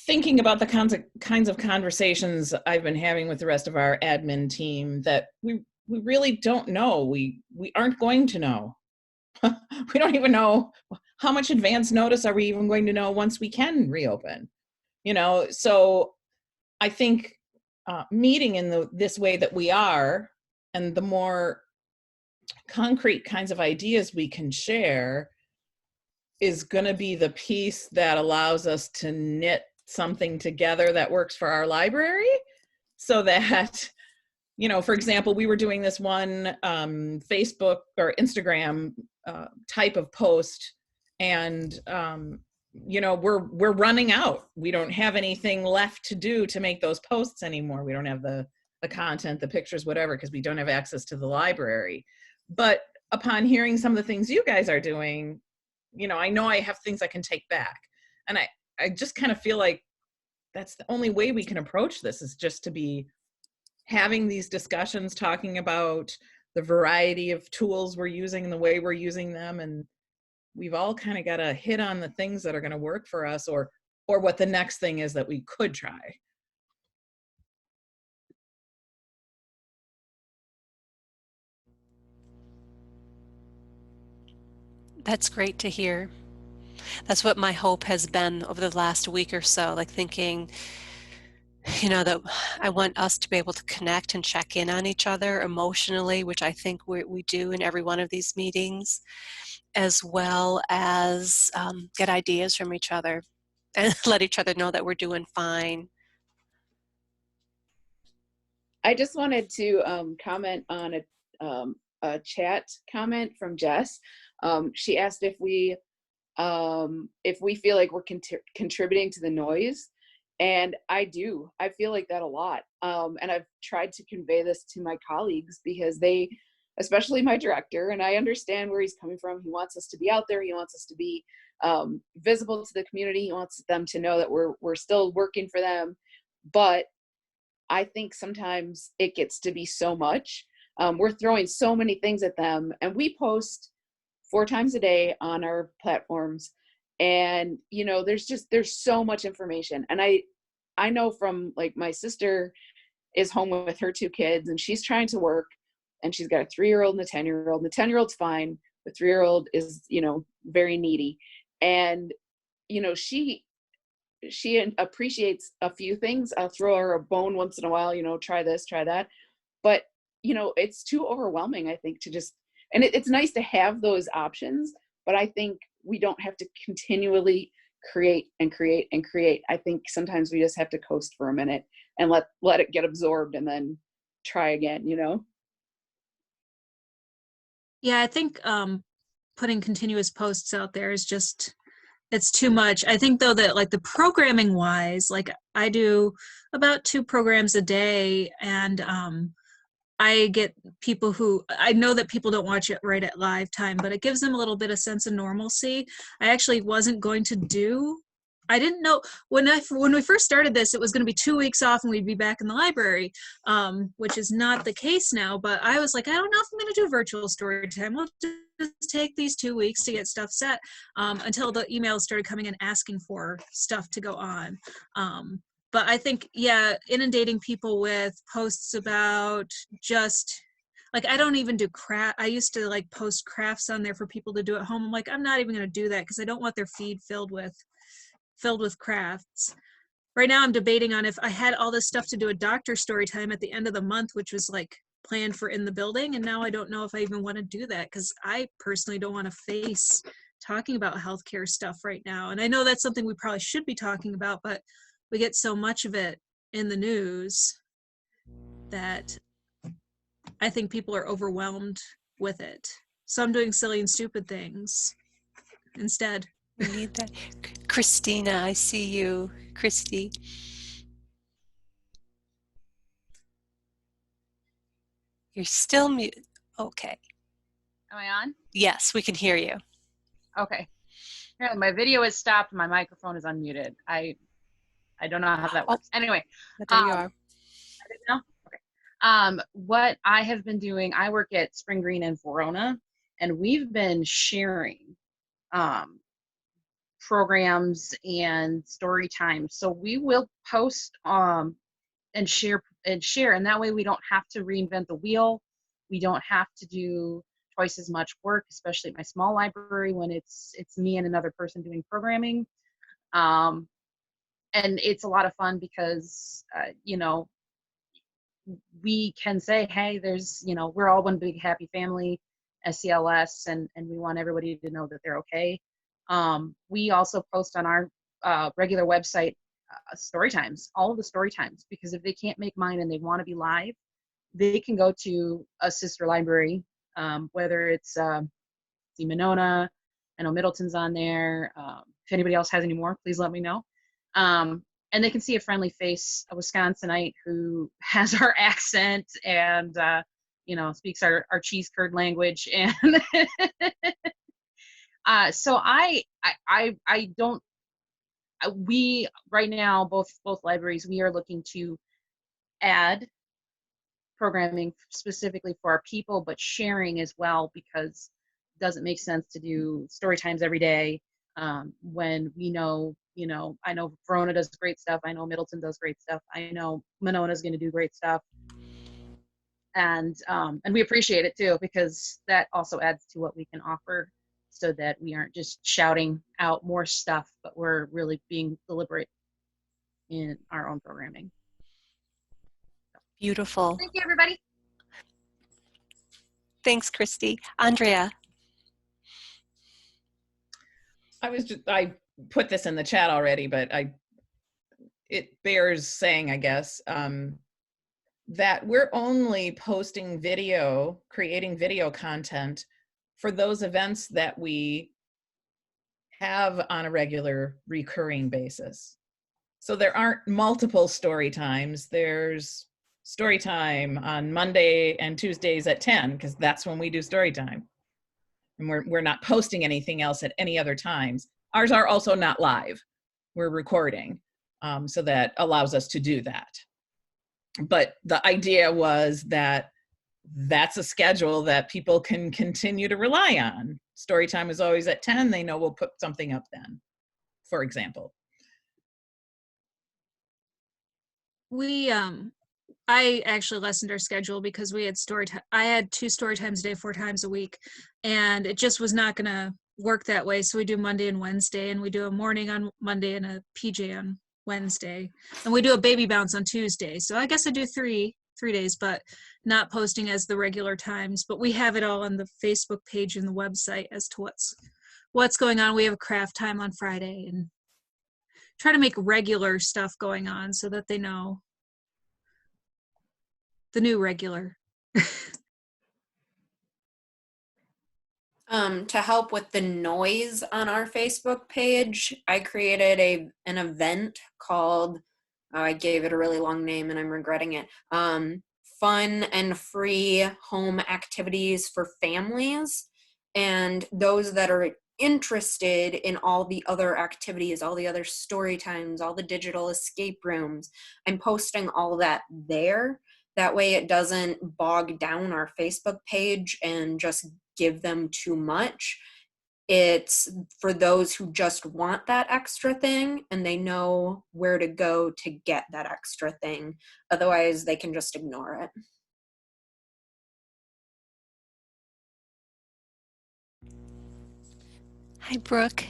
thinking about the kinds of conversations I've been having with the rest of our admin team that we really don't know. We aren't going to know. We don't even know how much advance notice are we even going to know once we can reopen? You know, so I think meeting in this way that we are, and the more concrete kinds of ideas we can share, is going to be the piece that allows us to knit something together that works for our library. So that, you know, for example, we were doing this one Facebook or Instagram type of post, and you know, we're running out. We don't have anything left to do to make those posts anymore. We don't have the content, the pictures, whatever, because we don't have access to the library. But upon hearing some of the things you guys are doing, you know I have things I can take back. And I just kind of feel like that's the only way we can approach this, is just to be having these discussions, talking about the variety of tools we're using and the way we're using them. And we've all kind of got to hit on the things that are going to work for us, or what the next thing is that we could try. That's great to hear. That's what my hope has been over the last week or so, like thinking, you know, that I want us to be able to connect and check in on each other emotionally, which I think we do in every one of these meetings, as well as get ideas from each other and let each other know that we're doing fine. I just wanted to comment on a chat comment from Jess. She asked if we feel like we're contributing to the noise. And I do. I feel like that a lot. And I've tried to convey this to my colleagues, because they, especially my director, and I understand where he's coming from. He wants us to be out there. He wants us to be visible to the community. He wants them to know that we're still working for them. But I think sometimes it gets to be so much. We're throwing so many things at them, and we post 4 times a day on our platforms. And, you know, there's so much information. And I know from, like, my sister is home with her 2 kids, and she's trying to work, and she's got a 3-year-old and a 10-year-old. And the 10-year-old's fine. The 3-year-old is, you know, very needy. And, you know, she appreciates a few things. I'll throw her a bone once in a while, you know, try this, try that. But, you know, it's too overwhelming, I think, to just, and it's nice to have those options, but I think we don't have to continually create and create and create. I think sometimes we just have to coast for a minute and let it get absorbed, and then try again, you know? Yeah, I think putting continuous posts out there is just, it's too much. I think though that, like, the programming wise, like, I do about 2 programs a day, and I get people who, I know that people don't watch it right at live time, but it gives them a little bit of sense of normalcy. I actually wasn't going to do, I didn't know, when we first started this, it was going to be 2 weeks off and we'd be back in the library, which is not the case now. But I was like, I don't know if I'm going to do virtual story time. We'll just take these 2 weeks to get stuff set, until the emails started coming in asking for stuff to go on. But I think, yeah, inundating people with posts about just, like, I don't even do craft. I used to, like, post crafts on there for people to do at home. I'm like, I'm not even going to do that, because I don't want their feed filled with crafts. Right now I'm debating on if I had all this stuff to do a doctor story time at the end of the month, which was, like, planned for in the building. And now I don't know if I even want to do that, because I personally don't want to face talking about healthcare stuff right now. And I know that's something we probably should be talking about, but we get so much of it in the news that I think people are overwhelmed with it. So I'm doing silly and stupid things instead. We need that. Christina, I see you. Christy. You're still muted. Okay. Am I on? Yes, we can hear you. Okay. Apparently my video is stopped. My microphone is unmuted. I don't know how that works. Anyway. There you are. Okay. What I have been doing, I work at Spring Green in Verona, and we've been sharing programs and story time. So we will post and share, and that way we don't have to reinvent the wheel. We don't have to do twice as much work, especially at my small library when it's me and another person doing programming. And it's a lot of fun because, you know, we can say, hey, there's, you know, we're all one big happy family, SCLS, and we want everybody to know that they're okay. We also post on our regular website story times, all of the story times, because if they can't make mine and they want to be live, they can go to a sister library, whether it's see Monona, I know Middleton's on there. If anybody else has any more, please let me know. And they can see a friendly face, a Wisconsinite who has our accent and, you know, speaks our cheese curd language. And so we right now, both libraries, we are looking to add programming specifically for our people, but sharing as well, because it doesn't make sense to do story times every day when we know, you know, I know Verona does great stuff. I know Middleton does great stuff. I know Monona's going to do great stuff. And we appreciate it too, because that also adds to what we can offer, so that we aren't just shouting out more stuff, but we're really being deliberate in our own programming. Beautiful. Thank you, everybody. Thanks, Christy. Andrea. I put this in the chat already, but it bears saying, I guess, that we're only posting video, creating video content for those events that we have on a regular recurring basis. So there aren't multiple story times. There's story time on Monday and Tuesdays at 10, because that's when we do story time. And we're not posting anything else at any other times. Ours are also not live. We're recording, so that allows us to do that. But the idea was that that's a schedule that people can continue to rely on. Story time is always at 10. They know we'll put something up then, for example. I actually lessened our schedule because we had story time. I had 2 story times a day, 4 times a week, and it just was not going to work that way. So we do Monday and Wednesday, and we do a morning on Monday and a PJ on Wednesday, and we do a baby bounce on Tuesday. So I guess I do three days, but not posting as the regular times. But we have it all on the Facebook page and the website as to what's going on. We have a craft time on Friday, and try to make regular stuff going on so that they know the new regular. To help with the noise on our Facebook page, I created an event called, I gave it a really long name and I'm regretting it, Fun and Free Home Activities for Families. And those that are interested in all the other activities, all the other story times, all the digital escape rooms, I'm posting all that there. That way it doesn't bog down our Facebook page and just give them too much. It's for those who just want that extra thing and they know where to go to get that extra thing. Otherwise, they can just ignore it. Hi, Brooke.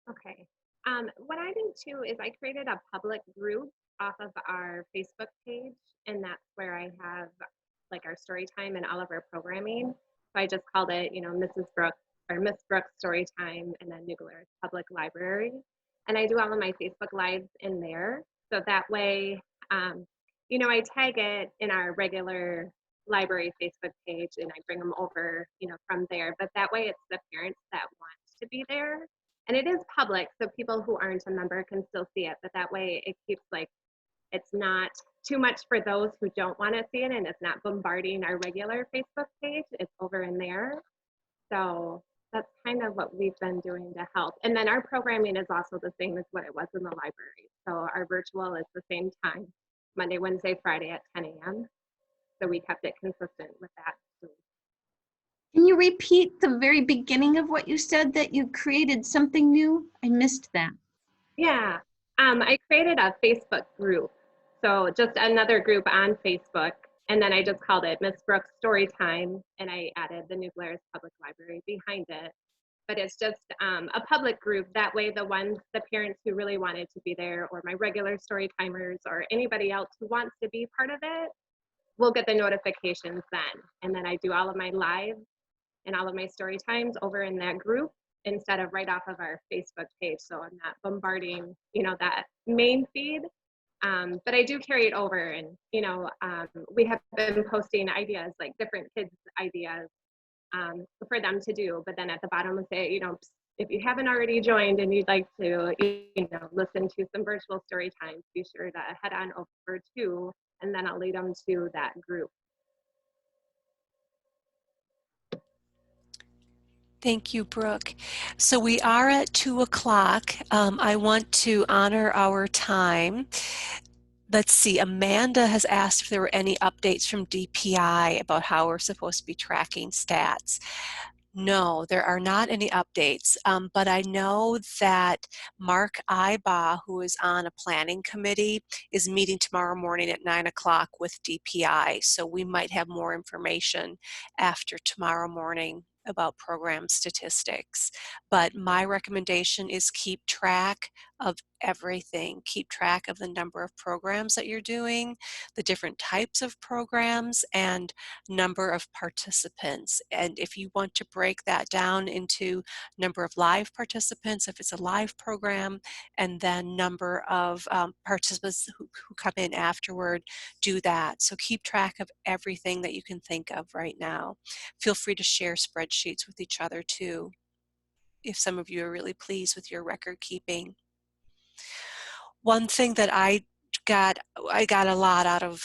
Okay. What I do too is I created a public group off of our Facebook page, and that's where I have like our story time and all of our programming. So I just called it, you know, Mrs. Brooke or Miss Brooks Story Time, and then New Glarus Public Library. And I do all of my Facebook Lives in there. So that way, you know, I tag it in our regular library Facebook page and I bring them over, you know, from there. But that way it's the parents that want to be there. And it is public, so people who aren't a member can still see it, but that way it keeps like, it's not too much for those who don't want to see it, and it's not bombarding our regular Facebook page. It's over in there. So that's kind of what we've been doing to help. And then our programming is also the same as what it was in the library. So our virtual is the same time, Monday, Wednesday, Friday at 10 a.m. So we kept it consistent with that. Can you repeat the very beginning of what you said, that you created something new? I missed that. Yeah, I created a Facebook group. So just another group on Facebook. And then I just called it Miss Brooks Story Time, and I added the New Glarus Public Library behind it. But it's just a public group. That way the parents who really wanted to be there, or my regular story timers, or anybody else who wants to be part of it, will get the notifications then. And then I do all of my lives and all of my story times over in that group instead of right off of our Facebook page. So I'm not bombarding, that main feed. But I do carry it over, and, we have been posting ideas, like different kids' ideas for them to do. But then at the bottom we say, if you haven't already joined and you'd like to, listen to some virtual story times, be sure to head on over to, and then I'll lead them to that group. Thank you, Brooke. So we are at 2 o'clock. I want to honor our time. Let's see, Amanda has asked if there were any updates from DPI about how we're supposed to be tracking stats. No, there are not any updates, but I know that Mark Ibaugh, who is on a planning committee, is meeting tomorrow morning at 9 o'clock with DPI, so we might have more information after tomorrow morning about program statistics. But my recommendation is keep track of everything. Keep track of the number of programs that you're doing, the different types of programs, and number of participants. And if you want to break that down into number of live participants, if it's a live program, and then number of participants who come in afterward, do that. So keep track of everything that you can think of right now. Feel free to share spreadsheets with each other too, if some of you are really pleased with your record keeping. One thing that I got a lot out of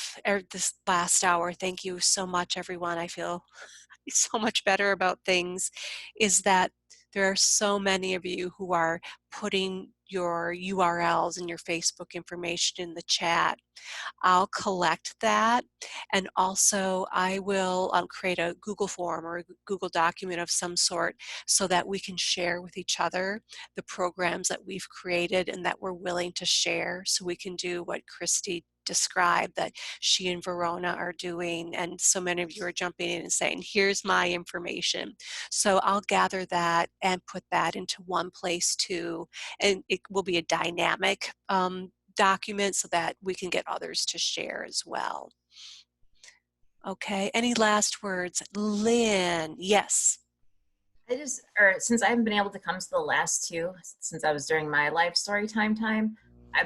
this last hour, thank you so much everyone, I feel so much better about things, is that there are so many of you who are putting your URLs and your Facebook information in the chat. I'll collect that, and also I will create a Google form or a Google document of some sort so that we can share with each other the programs that we've created and that we're willing to share, so we can do what Christy described that she and Verona are doing, and so many of you are jumping in and saying, here's my information. So I'll gather that and put that into one place too, and it will be a dynamic document so that we can get others to share as well. Okay, any last words? Lynn, yes. Since I haven't been able to come to the last two, since I was during my live story time,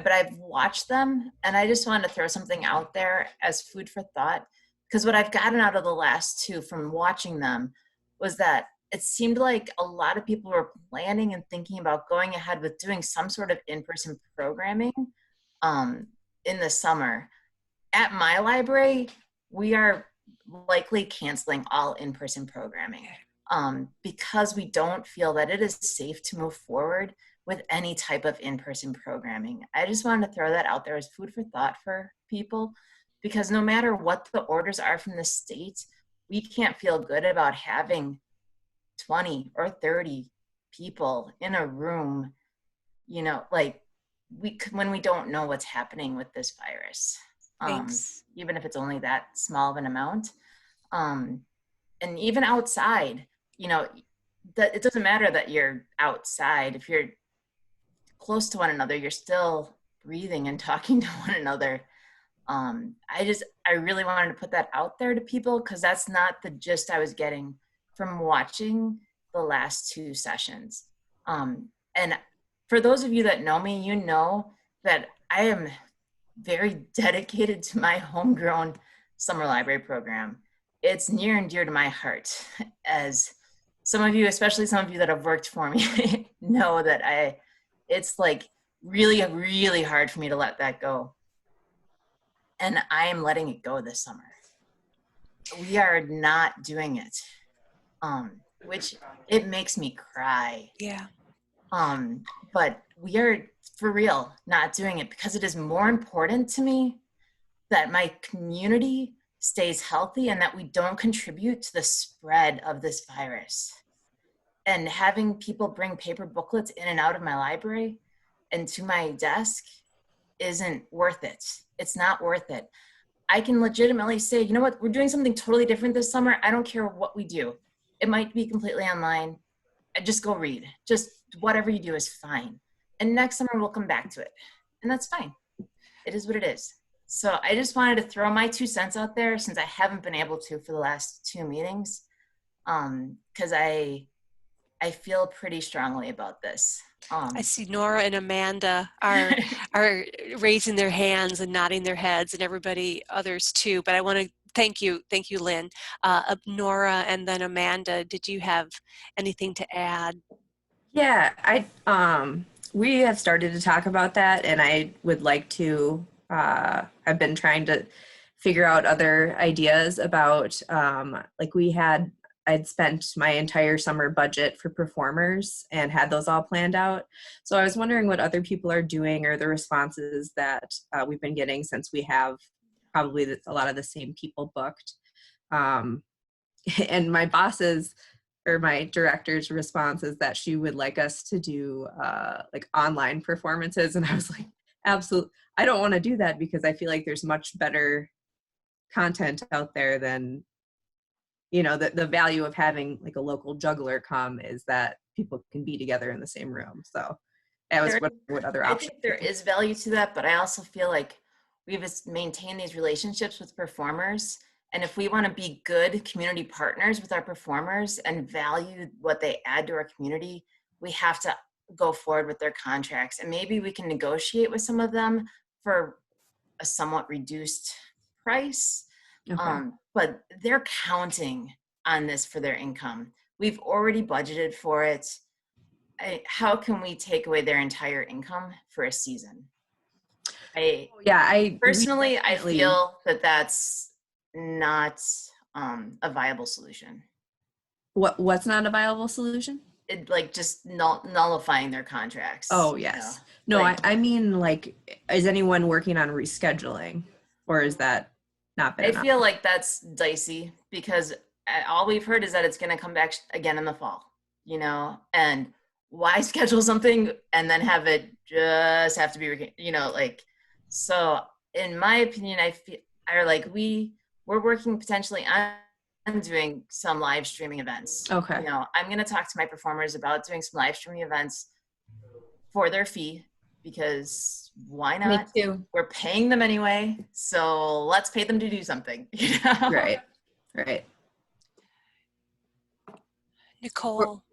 but I've watched them, and I just wanted to throw something out there as food for thought, because what I've gotten out of the last two from watching them was that it seemed like a lot of people were planning and thinking about going ahead with doing some sort of in-person programming in the summer. At my library, we are likely canceling all in-person programming because we don't feel that it is safe to move forward with any type of in-person programming. I just wanted to throw that out there as food for thought for people, because no matter what the orders are from the state, we can't feel good about having 20 or 30 people in a room, like when we don't know what's happening with this virus. Even if it's only that small of an amount. And even outside, that it doesn't matter that you're outside. If you're close to one another, you're still breathing and talking to one another. I really wanted to put that out there to people, because that's not the gist I was getting from watching the last two sessions. And for those of you that know me, you know that I am very dedicated to my homegrown summer library program. It's near and dear to my heart, as some of you, especially some of you that have worked for me, know that it's like really, really hard for me to let that go. And I am letting it go this summer. We are not doing it, which it makes me cry. Yeah. But we are for real not doing it, because it is more important to me that my community stays healthy and that we don't contribute to the spread of this virus. And having people bring paper booklets in and out of my library and to my desk isn't worth it. It's not worth it. I can legitimately say, you know what, we're doing something totally different this summer. I don't care what we do. It might be completely online. Just go read. Just whatever you do is fine. And next summer we'll come back to it. And that's fine. It is what it is. So I just wanted to throw my 2 cents out there since I haven't been able to for the last 2 meetings. Because I feel pretty strongly about this. I see Nora and Amanda are raising their hands and nodding their heads, and everybody others too. But I want to thank you, Lynn. Nora and then Amanda, did you have anything to add? Yeah, we have started to talk about that, and I would like to. I've been trying to figure out other ideas about I'd spent my entire summer budget for performers and had those all planned out. So I was wondering what other people are doing or the responses that we've been getting since we have probably a lot of the same people booked. And my boss's or my director's response is that she would like us to do like online performances. And I was like, absolutely, I don't want to do that because I feel like there's much better content out there than, you know, the value of having like a local juggler come is that people can be together in the same room. So that was what other options. I think there is value to that, but I also feel like we've maintained these relationships with performers. And if we want to be good community partners with our performers and value what they add to our community, we have to go forward with their contracts. And maybe we can negotiate with some of them for a somewhat reduced price. Okay. But they're counting on this for their income. We've already budgeted for it. How can we take away their entire income for a season? I personally feel that that's not a viable solution. What's not a viable solution? It, like just nullifying their contracts. Oh yes. You know? No, I mean, like, is anyone working on rescheduling, or is that not been enough? I feel like that's dicey because all we've heard is that it's going to come back again in the fall, you know, and why schedule something and then have it just have to be, you know, like, so in my opinion, I feel we're working potentially on doing some live streaming events. Okay. You know, I'm going to talk to my performers about doing some live streaming events for their fee because why not? Me too. We're paying them anyway, so let's pay them to do something. You know? Right. Nicole.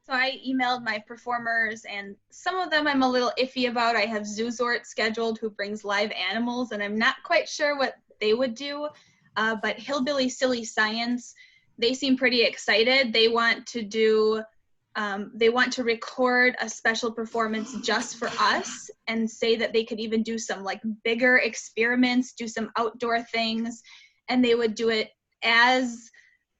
So I emailed my performers, and some of them I'm a little iffy about. I have Zoozort scheduled who brings live animals, and I'm not quite sure what they would do. But Hillbilly Silly Science, they seem pretty excited. They want to do, they want to record a special performance just for us and say that they could even do some like bigger experiments, do some outdoor things, and they would do it as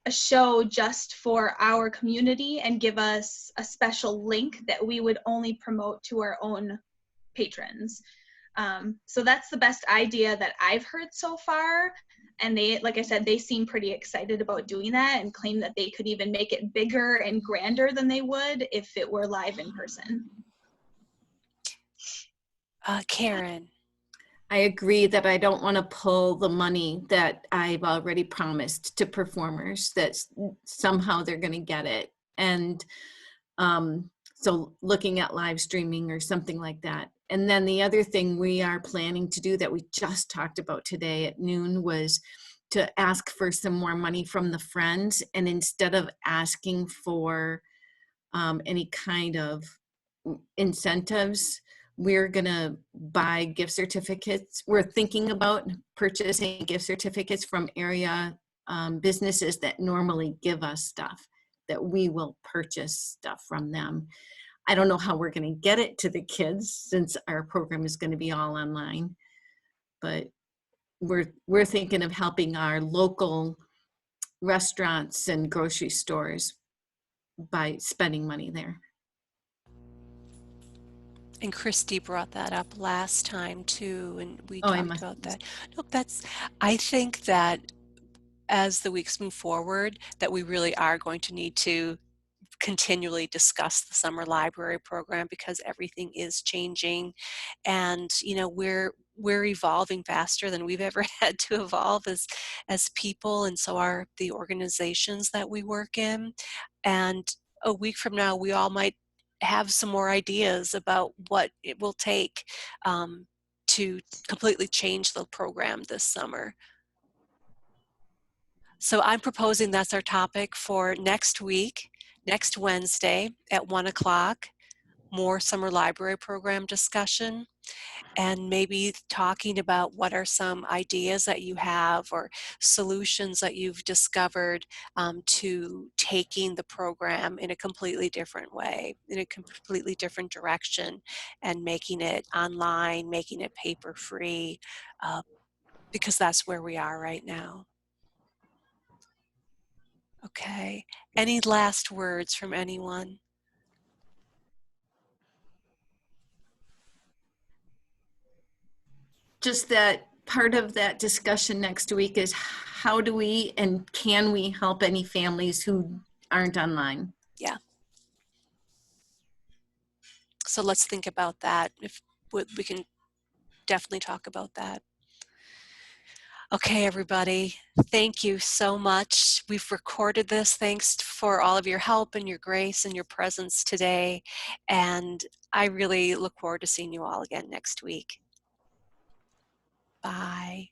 a show just for our community and give us a special link that we would only promote to our own patrons. So that's the best idea that I've heard so far. And they, like I said, they seem pretty excited about doing that and claim that they could even make it bigger and grander than they would if it were live in person. Karen. I agree that I don't want to pull the money that I've already promised to performers, that somehow they're going to get it. And so looking at live streaming or something like that. And then the other thing we are planning to do that we just talked about today at noon was to ask for some more money from the friends. And instead of asking for any kind of incentives, we're going to buy gift certificates. We're thinking about purchasing gift certificates from area businesses that normally give us stuff, that we will purchase stuff from them. I don't know how we're going to get it to the kids since our program is going to be all online, but we're thinking of helping our local restaurants and grocery stores by spending money there. And Christy brought that up last time too, and we Oh, talked about that. Nope, I think that as the weeks move forward, that we really are going to need to continually discuss the summer library program because everything is changing, and we're evolving faster than we've ever had to evolve as people, and so are the organizations that we work in. And a week from now, we all might have some more ideas about what it will take to completely change the program this summer. So I'm proposing that's our topic for next week, next Wednesday at 1 o'clock, more summer library program discussion, and maybe talking about what are some ideas that you have or solutions that you've discovered to taking the program in a completely different way, in a completely different direction, and making it online, making it paper-free, because that's where we are right now. Okay, any last words from anyone? Just that part of that discussion next week is how do we and can we help any families who aren't online? Yeah. So let's think about that. If we can definitely talk about that. Okay, everybody, thank you so much. We've recorded this. Thanks for all of your help and your grace and your presence today. And I really look forward to seeing you all again next week. Bye.